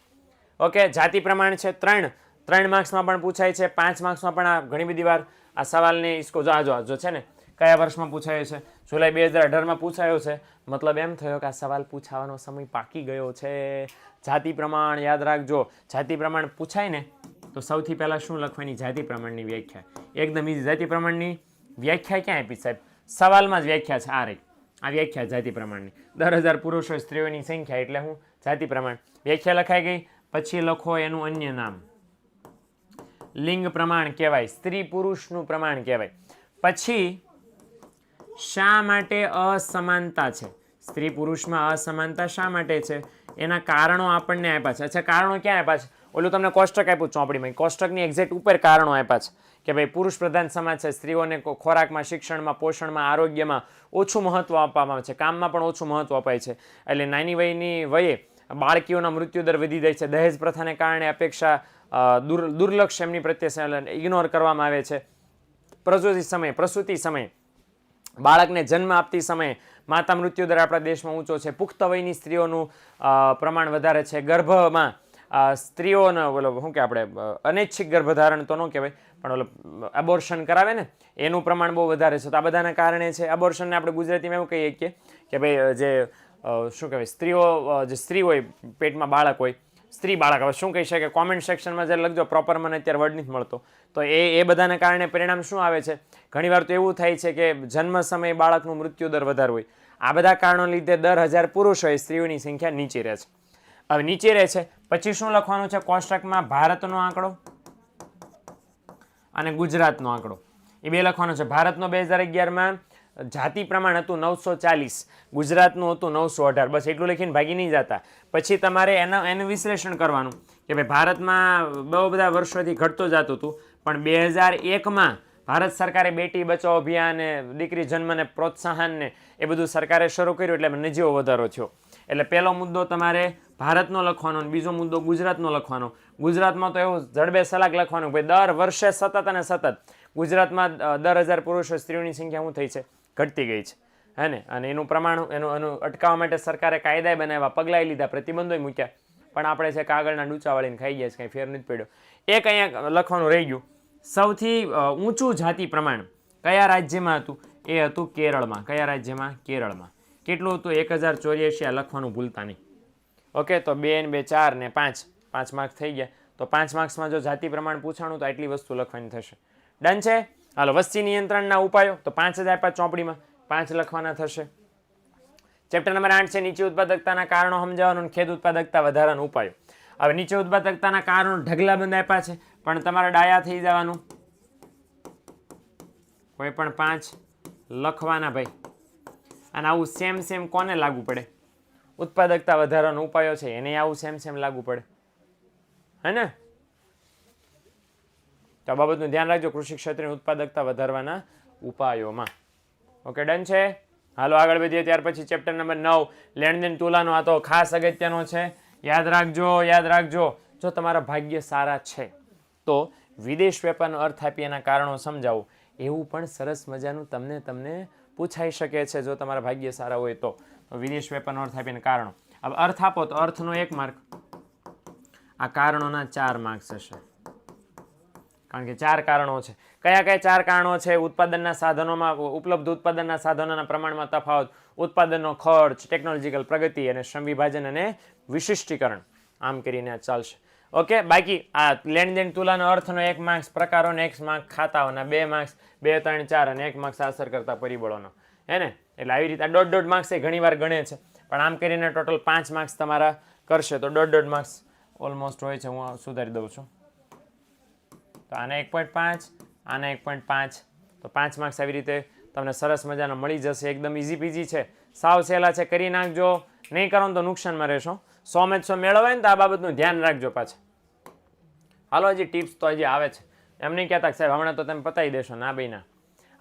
ઓકે, જાતિ પ્રમાણ છે 3, 3 માર્ક્સમાં પણ પૂછાય છે, 5 માર્ક્સમાં પણ આ ઘણી બધી વાર આ સવાલને ઇસકો જો છે ને કયા વર્ષમાં પૂછાયો છે, જુલાઈ 2018માં પૂછાયો છે, મતલબ એમ થયો કે આ સવાલ પૂછાવાનો સમય પાકી ગયો છે. જાતિ પ્રમાણ યાદ રાખજો, જાતિ પ્રમાણ પૂછાય ને તો સૌથી પહેલાં શું લખવાની? જાતિ પ્રમાણની વ્યાખ્યા. એકદમ ઈઝી. જાતિ પ્રમાણની વ્યાખ્યા ક્યાં આપી સાહેબ? સવાલમાં જ વ્યાખ્યા છે. આ રહી આ વ્યાખ્યા જાતિ પ્રમાણની. 10,000 પુરુષો સ્ત્રીઓની સંખ્યા એટલે હું જાતિ પ્રમાણ. વ્યાખ્યા લખાઈ ગઈ. પછી લખો એનું અન્ય નામ. લિંગ પ્રમાણ કહેવાય, સ્ત્રી પુરુષનું પ્રમાણ કહેવાય. પછી શા માટે અસમાનતા છે? સ્ત્રી પુરુષમાં અસમાનતા શા માટે છે? એના કારણો આપણને આપ્યા છે. અચ્છા, કારણો ક્યાં આપ્યા છે? ઓલું તમને કોષ્ટક આપ્યું ચોપડીમાં, કોષ્ટકની એક્ઝેક્ટ ઉપર કારણો આપ્યા છે કે ભાઈ પુરુષ પ્રધાન સમાજ છે, સ્ત્રીઓને ખોરાકમાં, શિક્ષણમાં, પોષણમાં, આરોગ્યમાં ઓછું મહત્વ આપવામાં આવે છે, કામમાં પણ ઓછું મહત્વ અપાય છે. એટલે નાની વયે બાળકીઓના મૃત્યુદર વધી જાય છે. દહેજ પ્રથાને કારણે અપેક્ષા દુર્લક્ષ એમની પ્રત્યે ઇગ્નોર કરવામાં આવે છે. પ્રસૂતિ સમયે બાળકને જન્મ આપતી સમયે માતા મૃત્યુદર આપણા દેશમાં ઊંચો છે. પુખ્ત વયની સ્ત્રીઓનું પ્રમાણ વધારે છે. ગર્ભમાં સ્ત્રીઓનો ઓલો શું કે આપણે અનૈચ્છિક ગર્ભધારણ તો ન કહેવાય પણ ઓલો અબોર્શન કરાવે ને એનું પ્રમાણ બહુ વધારે છે. તો આ બધાના કારણે છે. અબોર્શનને આપણે ગુજરાતીમાં એવું કહીએ કે ભાઈ જે શું કહેવાય જે સ્ત્રી હોય, પેટમાં બાળક હોય, સ્ત્રી બાળક, હવે શું કહી શકે? કોમેન્ટ સેક્શનમાં જ્યારે લખજો, પ્રોપર મને અત્યારે વર્ડ નથી મળતો. તો એ બધાના કારણે પરિણામ શું આવે છે? ઘણીવાર તો એવું થાય છે કે જન્મ સમયે બાળકનું મૃત્યુદર વધારે હોય. આ બધા કારણો લીધે 10,000 પુરુષોએ સ્ત્રીઓની સંખ્યા નીચે રહે છે. હવે નીચે રહે છે પછી શું લખવાનું છે કોષ્ટકમાં? ભારતનો આંકડો અને ગુજરાતનો આંકડો, એ બે લખવાનો છે. ભારતનો 2011માં જાતિ પ્રમાણ હતું 940, ગુજરાતનું હતું 918. બસ એટલું લખીને ભાગી નહીં જતા. પછી તમારે એનું વિશ્લેષણ કરવાનું કે ભાઈ ભારતમાં બહુ બધા વર્ષોથી ઘટતો જતું હતું, પણ 2001માં ભારત સરકારે બેટી બચાવો અભિયાન, દીકરી જન્મને પ્રોત્સાહનને એ બધું સરકારે શરૂ કર્યું એટલે નજીવો વધારો થયો. એટલે પહેલો મુદ્દો તમારે ભારતનો લખવાનો, બીજો મુદ્દો ગુજરાતનો લખવાનો. ગુજરાતમાં તો એવું જડબે સલાક લખવાનું ભાઈ દર વર્ષે સતત અને સતત ગુજરાતમાં 10,000 પુરુષો સ્ત્રીઓની સંખ્યા શું થઈ છે? ઘટતી ગઈ છે, હે ને? અને એનું પ્રમાણ એનું અટકાવવા માટે સરકારે કાયદા બનાવ્યા, પગલાં લીધા, પ્રતિબંધો મૂક્યા, પણ આપણે છે કાગળના ડૂચા વાળીને ખાઈ ગયા છે, કંઈ ફેર નથી પડ્યો. એક અહીંયા લખવાનું રહી ગયું. સૌથી ઊંચું જાતિ પ્રમાણ કયા રાજ્યમાં હતું? એ હતું કેરળમાં. કયા રાજ્યમાં? કેરળમાં. કેટલું હતું? 1084. આ લખવાનું ભૂલતા નહીં. ઓકે, તો 2 ને 2 4 ને 5 માર્ક્સ થઈ ગયા. તો 5 માર્ક્સમાં જો જાતિ પ્રમાણ પૂછાણું તો આટલી વસ્તુ લખવાની થશે. ડન છે? હાલો, વસ્તી નિયંત્રણના ઉપાયો તો 5 જ આપ્યા ચોપડીમાં, 5 લખવાના થશે. ચેપ્ટર નંબર 8 છે નીચે ઉત્પાદકતાના કારણો સમજાવવાનું, ખેત ઉત્પાદકતા વધારાના ઉપાયો. હવે નીચે ઉત્પાદકતાના કારણો ઢગલાબંધ આપ્યા છે, પણ તમારે ડાયા થઈ જવાનું. કોઈ પણ 5 લખવાના ભાઈ. અને આવું સેમ કોને લાગુ પડે? ઉત્પાદકતા વધારવાનો ઉપાયો છે એને આવું સેમ લાગુ પડે, હે ને? તો આ બાબતનું ધ્યાન રાખજો કૃષિ ક્ષેત્રની ઉત્પાદકતા વધારવાના ઉપાયોમાં. ઓકે, ડન છે? હાલો આગળ વધીએ. ત્યાર પછી ચેપ્ટર નંબર 9 લેણદેણ તુલાનો. આ તો ખાસ અગત્યનો છે, યાદ રાખજો. જો તમારા ભાગ્ય સારા છે તો વિદેશ વેપારનો અર્થ આપી એના કારણો સમજાવો, એવું પણ સરસ મજાનું તમને પૂછાઈ શકે છે જો તમારા ભાગ્ય સારા હોય તો. વિદેશ વેપારનો અર્થ આપીને કારણો. હવે અર્થ આપો તો અર્થનો 1 માર્ક, આ કારણોના 4 માર્ક્સ હશે, કારણ કે 4 કારણો છે. કયા 4 કારણો છે? ઉત્પાદનના સાધનોમાં ઉપલબ્ધ ઉત્પાદનના સાધનોના પ્રમાણમાં તફાવત, ઉત્પાદનનો ખર્ચ, ટેકનોલોજીકલ પ્રગતિ અને શ્રમ વિભાજન અને વિશિષ્ટીકરણ. આમ કરીને ચાલશે. ઓકે, બાકી આ લેણદેણ તુલાનો અર્થનો 1 માર્ક્સ, પ્રકારોનો 1 માર્ક, ખાતાઓના 2 માર્ક્સ, 2 3 4 અને 1 માર્ક્સ અસર કરતા પરિબળોનો, હે ને? એટલે આવી રીતે 1.5 માર્ક્સ એ ઘણી વાર ગણે છે, પણ આમ કરીને ટોટલ 5 માર્ક્સ તમારા કરશે તો 1.5 માર્ક્સ ઓલમોસ્ટ હોય છે. હું સુધારી દઉં છું. તો આને 1.5, આને 1.5, તો 5 માર્ક્સ આવી રીતે તમને સરસ મજાનો મળી જશે. એકદમ ઇઝી પીઝી છે, સાવ સહેલા છે. કરી નાખજો. નહીં કરો તો નુકસાનમાં રહેશો. 100 મેળવાય ને તો આ બાબતનું ધ્યાન રાખજો પાછા. હાલો, હજી ટિપ્સ તો હજી આવે છે, એમ નહીં કહેતા સાહેબ હમણાં તો તમે પતાવી દેશો. ના ભાઈ ના.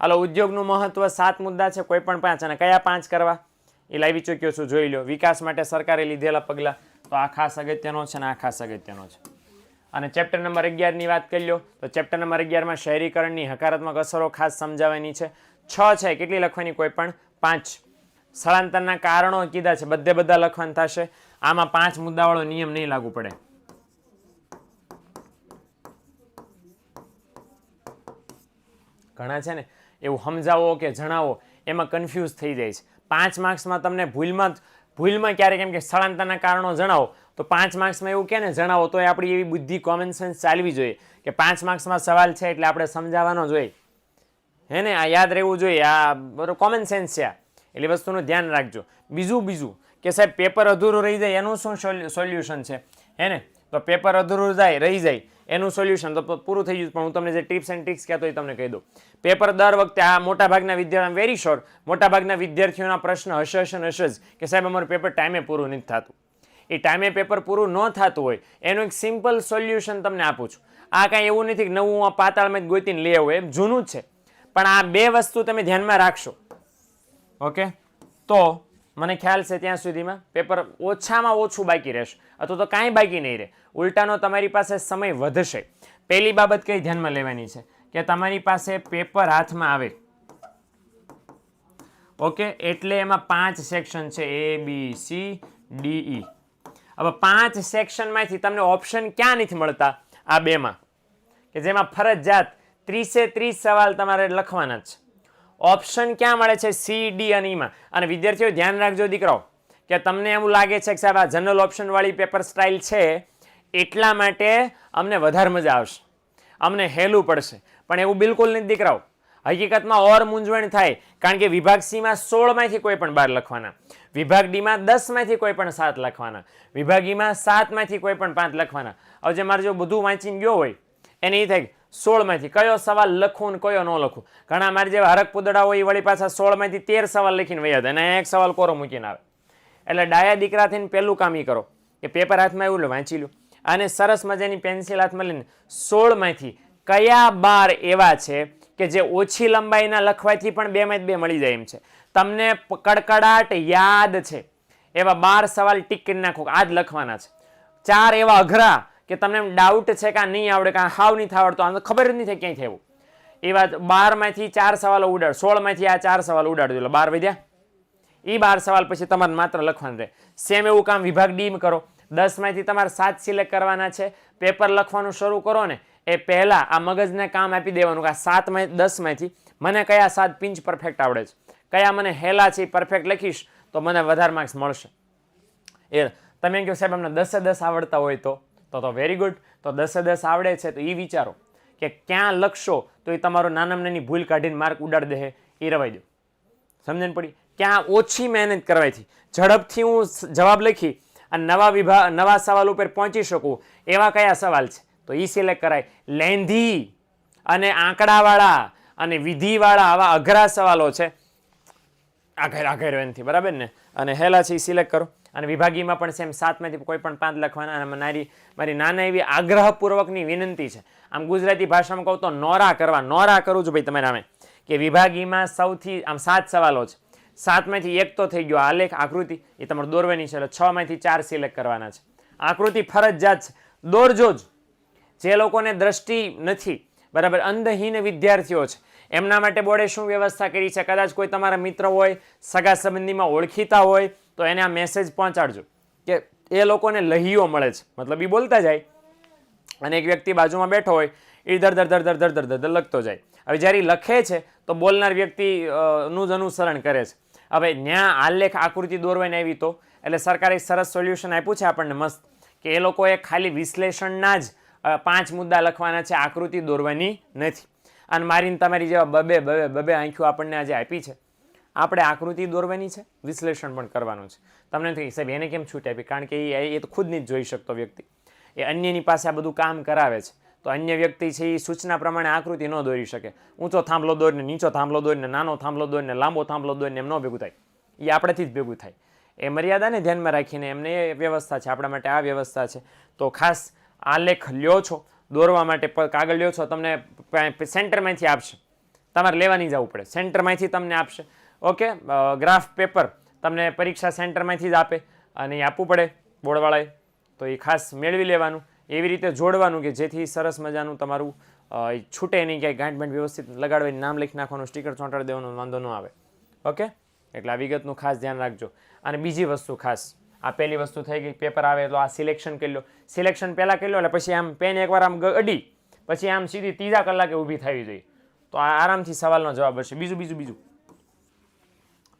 હાલો, ઉદ્યોગનું મહત્વ 7 મુદ્દા છે, કોઈ પણ 5. અને કયા 5 કરવા એ લાવી ચૂક્યો છું, જોઈ લો. વિકાસ માટે સરકારે લીધેલા પગલાં, તો આ ખાસ અગત્યનો છે ને આ ખાસ અગત્યનો છે. અને ચેપ્ટર નંબર 11 ની વાત કરી લો તો ચેપ્ટર નંબર 11માં શહેરીકરણની હકારાત્મક અસરો ખાસ સમજાવવાની છે. 6 છે, કેટલી લખવાની? કોઈ પણ 5. સ્થળાંતરના કારણો કીધા છે, બધા લખવાનું થશે. આમાં 5 મુદ્દાવાળો નિયમ નહીં લાગુ પડે. ઘણા છે ને એવું સમજાવો કે જણાવો એમાં કન્ફ્યુઝ થઈ જાય છે. 5 માર્ક્સમાં તમને ભૂલમાં ક્યારેક એમ કે સ્થળાંતરના કારણો જણાવો તો 5 માર્ક્સમાં એવું કે ને જણાવો તો આપણી એવી બુદ્ધિ કોમન સેન્સ ચાલવી જોઈએ કે 5 માર્ક્સમાં સવાલ છે એટલે આપણે સમજાવવાનો જોઈએ, હે ને, આ યાદ રહેવું જોઈએ, આ બરોબર કોમન સેન્સ છે આ, એટલે વસ્તુનું ધ્યાન રાખજો. બીજું કે સાહેબ પેપર અધૂરું રહી જાય એનું શું સોલ્યુશન છે, હે ને, તો પેપર અધૂરું રહી જાય એનું સોલ્યુશન તો પૂરું થઈ ગયું. પણ હું તમને જે ટિપ્સ એન્ડ ટ્રિક્સ કહેતો એ તમને કહી દઉં. પેપર દર વખતે આ મોટાભાગના વિદ્યાર્થીઓ વેરી શ્યોર મોટાભાગના વિદ્યાર્થીઓના પ્રશ્ન હશે જ કે સાહેબ અમારું પેપર ટાઈમે પૂરું નથી થતું. એ ટાઈમે પેપર પૂરું ન થતું હોય એનું એક સિમ્પલ સોલ્યુશન તમને આપું છું. આ કાંઈ એવું નથી કે નવું પાતાળમાં ગોતીને લઈ આવું, એમ જૂનું જ છે. પણ આ 2 વસ્તુ તમે ધ્યાનમાં રાખશો, ઓકે, તો મને ખ્યાલ છે ત્યાં સુધીમાં પેપર ઓછામાં ઓછું બાકી રહેશે અથવા તો કાંઈ બાકી નહીં રહે, ઉલટાનો તમારી પાસે સમય વધશે. પહેલી બાબત કઈ ધ્યાનમાં લેવાની છે કે તમારી પાસે પેપર હાથમાં આવે, ઓકે, એટલે એમાં 5 સેક્શન છે ABCDE. હવે 5 સેક્શનમાંથી તમને ઓપ્શન ક્યાં નથી મળતા? આ 2માં, કે જેમાં ફરજિયાત 30 સવાલ તમારે લખવાના જ છે. ઓપ્શન ક્યાં મળે છે? C, D અને E માં. અને વિદ્યાર્થીઓ ધ્યાન રાખજો દીકરાઓ કે તમને એવું લાગે છે કે સાહેબ આ જનરલ ઓપ્શન વાળી પેપર સ્ટાઇલ છે એટલા માટે અમને વધારે મજા આવશે, અમને હેલું પડશે, પણ એવું બિલકુલ નથી દીકરાઓ. હકીકતમાં ઓર મૂંઝવણ થાય, કારણ કે વિભાગ C માં 16માંથી કોઈ પણ 12 લખવાના, વિભાગ D માં 10માંથી કોઈ પણ 7 લખવાના, વિભાગ E માં 7માંથી કોઈ પણ 5 લખવાના. હવે જે મારે જો બધું વાંચીને ગયો હોય એને એ થાય 16માંથી કયો સવાલ લખું ને કયો ન લખું. ઘણા મારે જેવા હરક પુદડા હોય એ વળી પાછા 16માંથી 13 સવાલ લખીને વયા જાય અને એક સવાલ કોરો મૂકીને આવે. એટલે ડાયા દીકરા થઈને પહેલું કામ એ કરો કે પેપર હાથમાં એવું વાંચી લો અને સરસ મજાની પેન્સિલ હાથમાં લઈને 16માંથી કયા 12 એવા છે કે જે ઓછી લંબાઈના લખવાથી પણ 2માંથી 2 મળી જાય એમ છે, તમને કડકડાટ યાદ છે એવા 12 સવાલ ટીક કરી નાખો, આ જ લખવાના છે. 4 એવા અઘરા કે તમને એમ ડાઉટ છે કે આ નહીં આવડે, કે હાવ નહીં આવડતો, આને ખબર જ નહીં થાય ક્યાંય થયું, એવા 12માંથી 4 સવાલો ઉડાડ, 16માંથી આ 4 સવાલ ઉડાડજો એટલે 12 વધ્યા. એ 12 સવાલ પછી તમારે માત્ર લખવાનું રહે. સેમ એવું કામ વિભાગ D માં કરો. 10માંથી તમારે 7 સિલેક્ટ કરવાના છે. પેપર લખવાનું શરૂ કરો ને એ પહેલા આ મગજને કામ આપી દેવાનું કે આ 10માંથી મને કયા 7 પિંચ પરફેક્ટ આવડે છે, કયા મને હેલા છે એ પરફેક્ટ લખીશ તો મને વધારે માર્ક્સ મળશે. એ તમે એમ કહો સાહેબ અમને 10 આવડતા હોય તો વેરી ગુડ. તો 10 આવડે છે તો એ વિચારો કે ક્યાં લખશો તો એ તમારો નાનામાં નાની ભૂલ કાઢીને માર્ક ઉડાડી દે, એ રવાઈ દો. સમજણ પડી? ક્યાં ઓછી મહેનત કરવાથી ઝડપથી હું જવાબ લખી અને નવા સવાલ ઉપર પહોંચી શકું એવા કયા સવાલ છે તો એ સિલેક્ટ કરાય. લેન્ધી અને આંકડાવાળા અને વિધિવાળા આવા અઘરા સવાલો છે આઘેર એનથી, બરાબર ને, અને હેલા છે એ સિલેક્ટ કરો. અને વિભાગીમાં પણ સેમ 7માંથી કોઈ પણ 5 લખવાના. અને મારી નાના એવી આગ્રહપૂર્વકની વિનંતી છે, આમ ગુજરાતી ભાષામાં કહું તો નોરા કરું છું ભાઈ તમારે આમે, કે વિભાગીમાં સૌથી આમ 7 સવાલો છે, 7માંથી 1 તો થઈ ગયો આલેખ આકૃતિ, એ તમારે દોરવાની છે, એટલે 6માંથી 4 સિલેક્ટ કરવાના છે. આકૃતિ ફરજિયાત છે, દોરજો જ. જે લોકોને દ્રષ્ટિ નથી, બરાબર, અંધહીન વિદ્યાર્થીઓ છે, એમના માટે બોર્ડે શું વ્યવસ્થા કરી છે, કદાચ કોઈ તમારા મિત્ર હોય, સગા સંબંધીમાં ઓળખીતા હોય તો એને આ મેસેજ પહોંચાડજો કે એ લોકોને લહીઓ મળે છે, મતલબ એ બોલતા જાય અને એક વ્યક્તિ બાજુમાં બેઠો હોય એ દર લખતો જાય. હવે જ્યારે લખે છે તો બોલનાર વ્યક્તિ નું જ અનુસરણ કરે છે. હવે ન્યા આલેખ આકૃતિ દોરવાની આવી તો એટલે સરકારે સરસ સોલ્યુશન આપ્યું છે આપણને મસ્ત, કે એ લોકોએ ખાલી વિશ્લેષણના જ 5 મુદ્દા લખવાના છે, આકૃતિ દોરવાની નથી. અને મારીને તમારી જેવા બબે આંખો આપણને આજે આપી છે, આપણે આકૃતિ દોરવાની છે, વિશ્લેષણ પણ કરવાનું છે. તમને નથી સાહેબ એને કેમ છૂટ આપી? કારણ કે એ તો ખુદ નહીં જોઈ શકતો વ્યક્તિ, એ અન્યની પાસે આ બધું કામ કરાવે છે, તો અન્ય વ્યક્તિ છે એ સૂચના પ્રમાણે આકૃતિ ન દોરી શકે. ઊંચો થાંભલો દોરીને, નીચો થાંભલો દોરીને, નાનો થાંભલો દોરીને, લાંબો થાંભલો દોરીને એમ ન ભેગું થાય, એ આપણેથી જ ભેગું થાય. એ મર્યાદાને ધ્યાનમાં રાખીને એમને એ વ્યવસ્થા છે, આપણા માટે આ વ્યવસ્થા છે. તો ખાસ આલેખ લ્યો છો દોરવા માટે, કાગળ લ્યો છો, તમને સેન્ટરમાંથી આપશે, તમારે લેવા નહીં જવું પડે, સેન્ટરમાંથી તમને આપશે. ઓકે, ગ્રાફ પેપર તમને પરીક્ષા સેન્ટરમાંથી જ આપે અને એ આપવું પડે બોર્ડવાળાએ, તો એ ખાસ મેળવી લેવાનું, એવી રીતે જોડવાનું કે જેથી સરસ મજાનું તમારું છૂટે નહીં, ક્યાંય ગાંઠ વ્યવસ્થિત લગાડવાની, નામ લખી નાખવાનું, સ્ટીકર ચોંટાડી દેવાનું, વાંધો ન આવે. ઓકે, એટલે આ વિગતનું ખાસ ધ્યાન રાખજો. અને બીજી વસ્તુ ખાસ, આ પહેલી વસ્તુ થઈ ગઈ, પેપર આવે તો આ સિલેક્શન કરી લો. સિલેક્શન પહેલાં કરી લો એટલે પછી આમ પેન એકવાર આમ અડી પછી આમ સીધી 3જા કલાકે ઊભી થવી જોઈએ, તો આ આરામથી સવાલનો જવાબ હશે. બીજું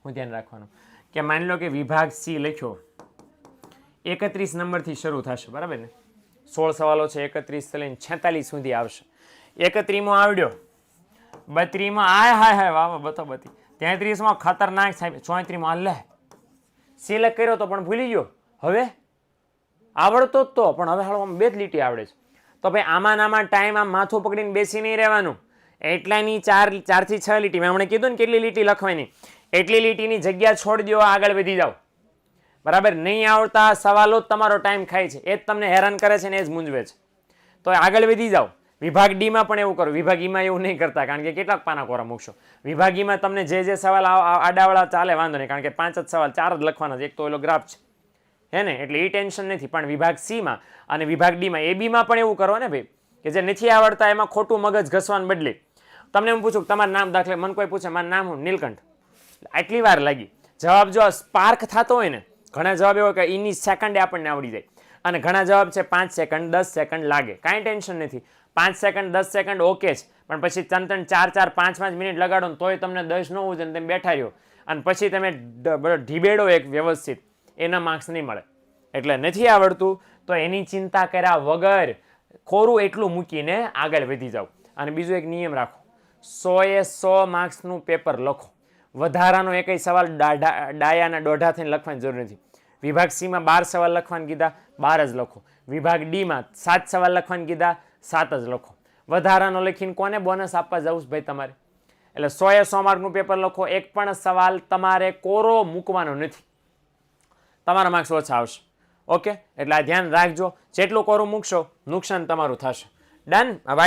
હું ધ્યાન રાખવાનું કે માની લો કે વિભાગ સી લખ્યો 31 નંબરથી શરૂ થશે, બરાબર ને? 16 સવાલો છે, 31 થી લઈને 46 સુધી આવશે. 31મો આવડ્યો, 32માં હાય વાહ બતો બતી, 33માં ખતરનાક સાહેબ, 34માં લે સિલેક્ટ કર્યો તો પણ ભૂલી ગયો. હવે આવડતો જ તો, પણ હવે હાલ બે જ લીટી આવડે છે. તો ભાઈ આમાં ટાઈમ આમ માથું પકડીને બેસી નહીં રહેવાનું. એટલાની 4 થી 6 લીટી, મેં હમણાં કીધું ને કેટલી લીટી લખવાની, એટલી લીટીની જગ્યા છોડી દો, આગળ વધી જાઓ. બરાબર? નહીં આવડતા સવાલો જ તમારો ટાઈમ ખાય છે, એ જ તમને હેરાન કરે છે ને એ જ મૂંઝવે છે. તો આગળ વધી જાઓ. વિભાગ ડીમાં પણ એવું કરો, વિભાગ ઈમાં એવું નહીં કરતા, કારણ કે કેટલાક પાના કોરા મૂકશો. વિભાગ ઈમાં તમને જે સવાલ આડાવાળા ચાલે વાંધો નહીં, કારણ કે 5 જ સવાલ, 4 જ લખવાના છે, એક તો એલો ગ્રાફ છે, હે ને? એટલે એ ટેન્શન નથી. પણ વિભાગ સીમાં અને વિભાગ ડીમાં, એ બીમાં પણ એવું કરો ને ભાઈ, કે જે નથી આવડતા એમાં ખોટું મગજ ઘસવાને બદલે તમને હું પૂછું તમારું નામ, દાખલે મને કોઈ પૂછે મારું નામ હું નીલકંઠ, આટલી વાર લાગી જવાબ જો સ્પાર્ક થતો હોય ને, ઘણા જવાબ એવો કે એની સેકન્ડે આપણને આવડી જાય, અને ઘણા જવાબ છે 5 સેકન્ડ 10 સેકન્ડ લાગે. કાંઈ ટેન્શન નથી, 5 સેકન્ડ 10 સેકન્ડ ઓકે છે, પણ પછી 3 4 5 મિનિટ લગાડો ને તોય તમને 10 ન હોય, તમે બેઠા રહ્યો અને પછી તમે ઢીબેડો એક વ્યવસ્થિત, એના માર્ક્સ નહીં મળે. એટલે નથી આવડતું તો એની ચિંતા કર્યા વગર ખોરું એટલું મૂકીને આગળ વધી જાઓ. અને બીજો એક નિયમ રાખો, 100 એ 100 માર્ક્સનું પેપર લખો. વધારાનો એકય સવાલ ડાયાના દોઢા થઈને લખવાની જરૂર નથી. વિભાગ સીમાં 12 સવાલ લખવાને કીધા, 12 જ લખો. વિભાગ ડીમાં 7 સવાલ લખવાને કીધા, 7 જ લખો. વધારાનો લખીને કોને બોનસ આપવા જવું છે ભાઈ તમારે? એટલે 100 એ 100 માર્કનું પેપર લખો, એક પણ સવાલ તમારે કોરો મૂકવાનો નથી, તમારા માર્ક્સ ઓછા આવશે. ઓકે, એટલે આ ધ્યાન રાખજો, જેટલું કોરું મૂકશો નુકસાન તમારું થશે. ડન? હવે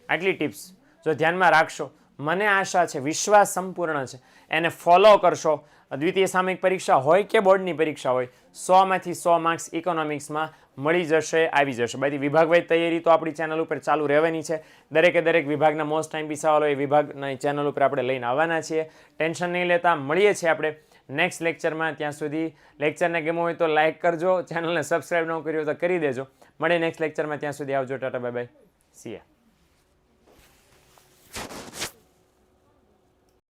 આટલી ટિપ્સ જો ધ્યાનમાં રાખશો, મને આશા છે, વિશ્વાસ સંપૂર્ણ છે, એને ફોલો કરશો. દ્વિતીય સામયિક પરીક્ષા હોય કે બોર્ડની પરીક્ષા હોય, 100માંથી 100 માર્ક્સ ઇકોનોમિક્સમાં મળી જશે, આવી જશે. બાકી વિભાગવાઇઝ તૈયારી તો આપણી ચેનલ ઉપર ચાલુ રહેવાની છે. દરેક વિભાગના મોસ્ટ ટાઈમ સવાલો એ વિભાગના ચેનલ ઉપર આપણે લઈને આવવાના છીએ. ટેન્શન નહીં લેતા, મળીએ છીએ આપણે નેક્સ્ટ લેક્ચરમાં. ત્યાં સુધી લેક્ચરને ગમ્યો હોય તો લાઇક કરજો, ચેનલને સબસ્ક્રાઈબ ન કર્યું તો કરી દેજો. મળીએ નેક્સ્ટ લેક્ચરમાં, ત્યાં સુધી આવજો, ટાટા બાય બાય, સી યા.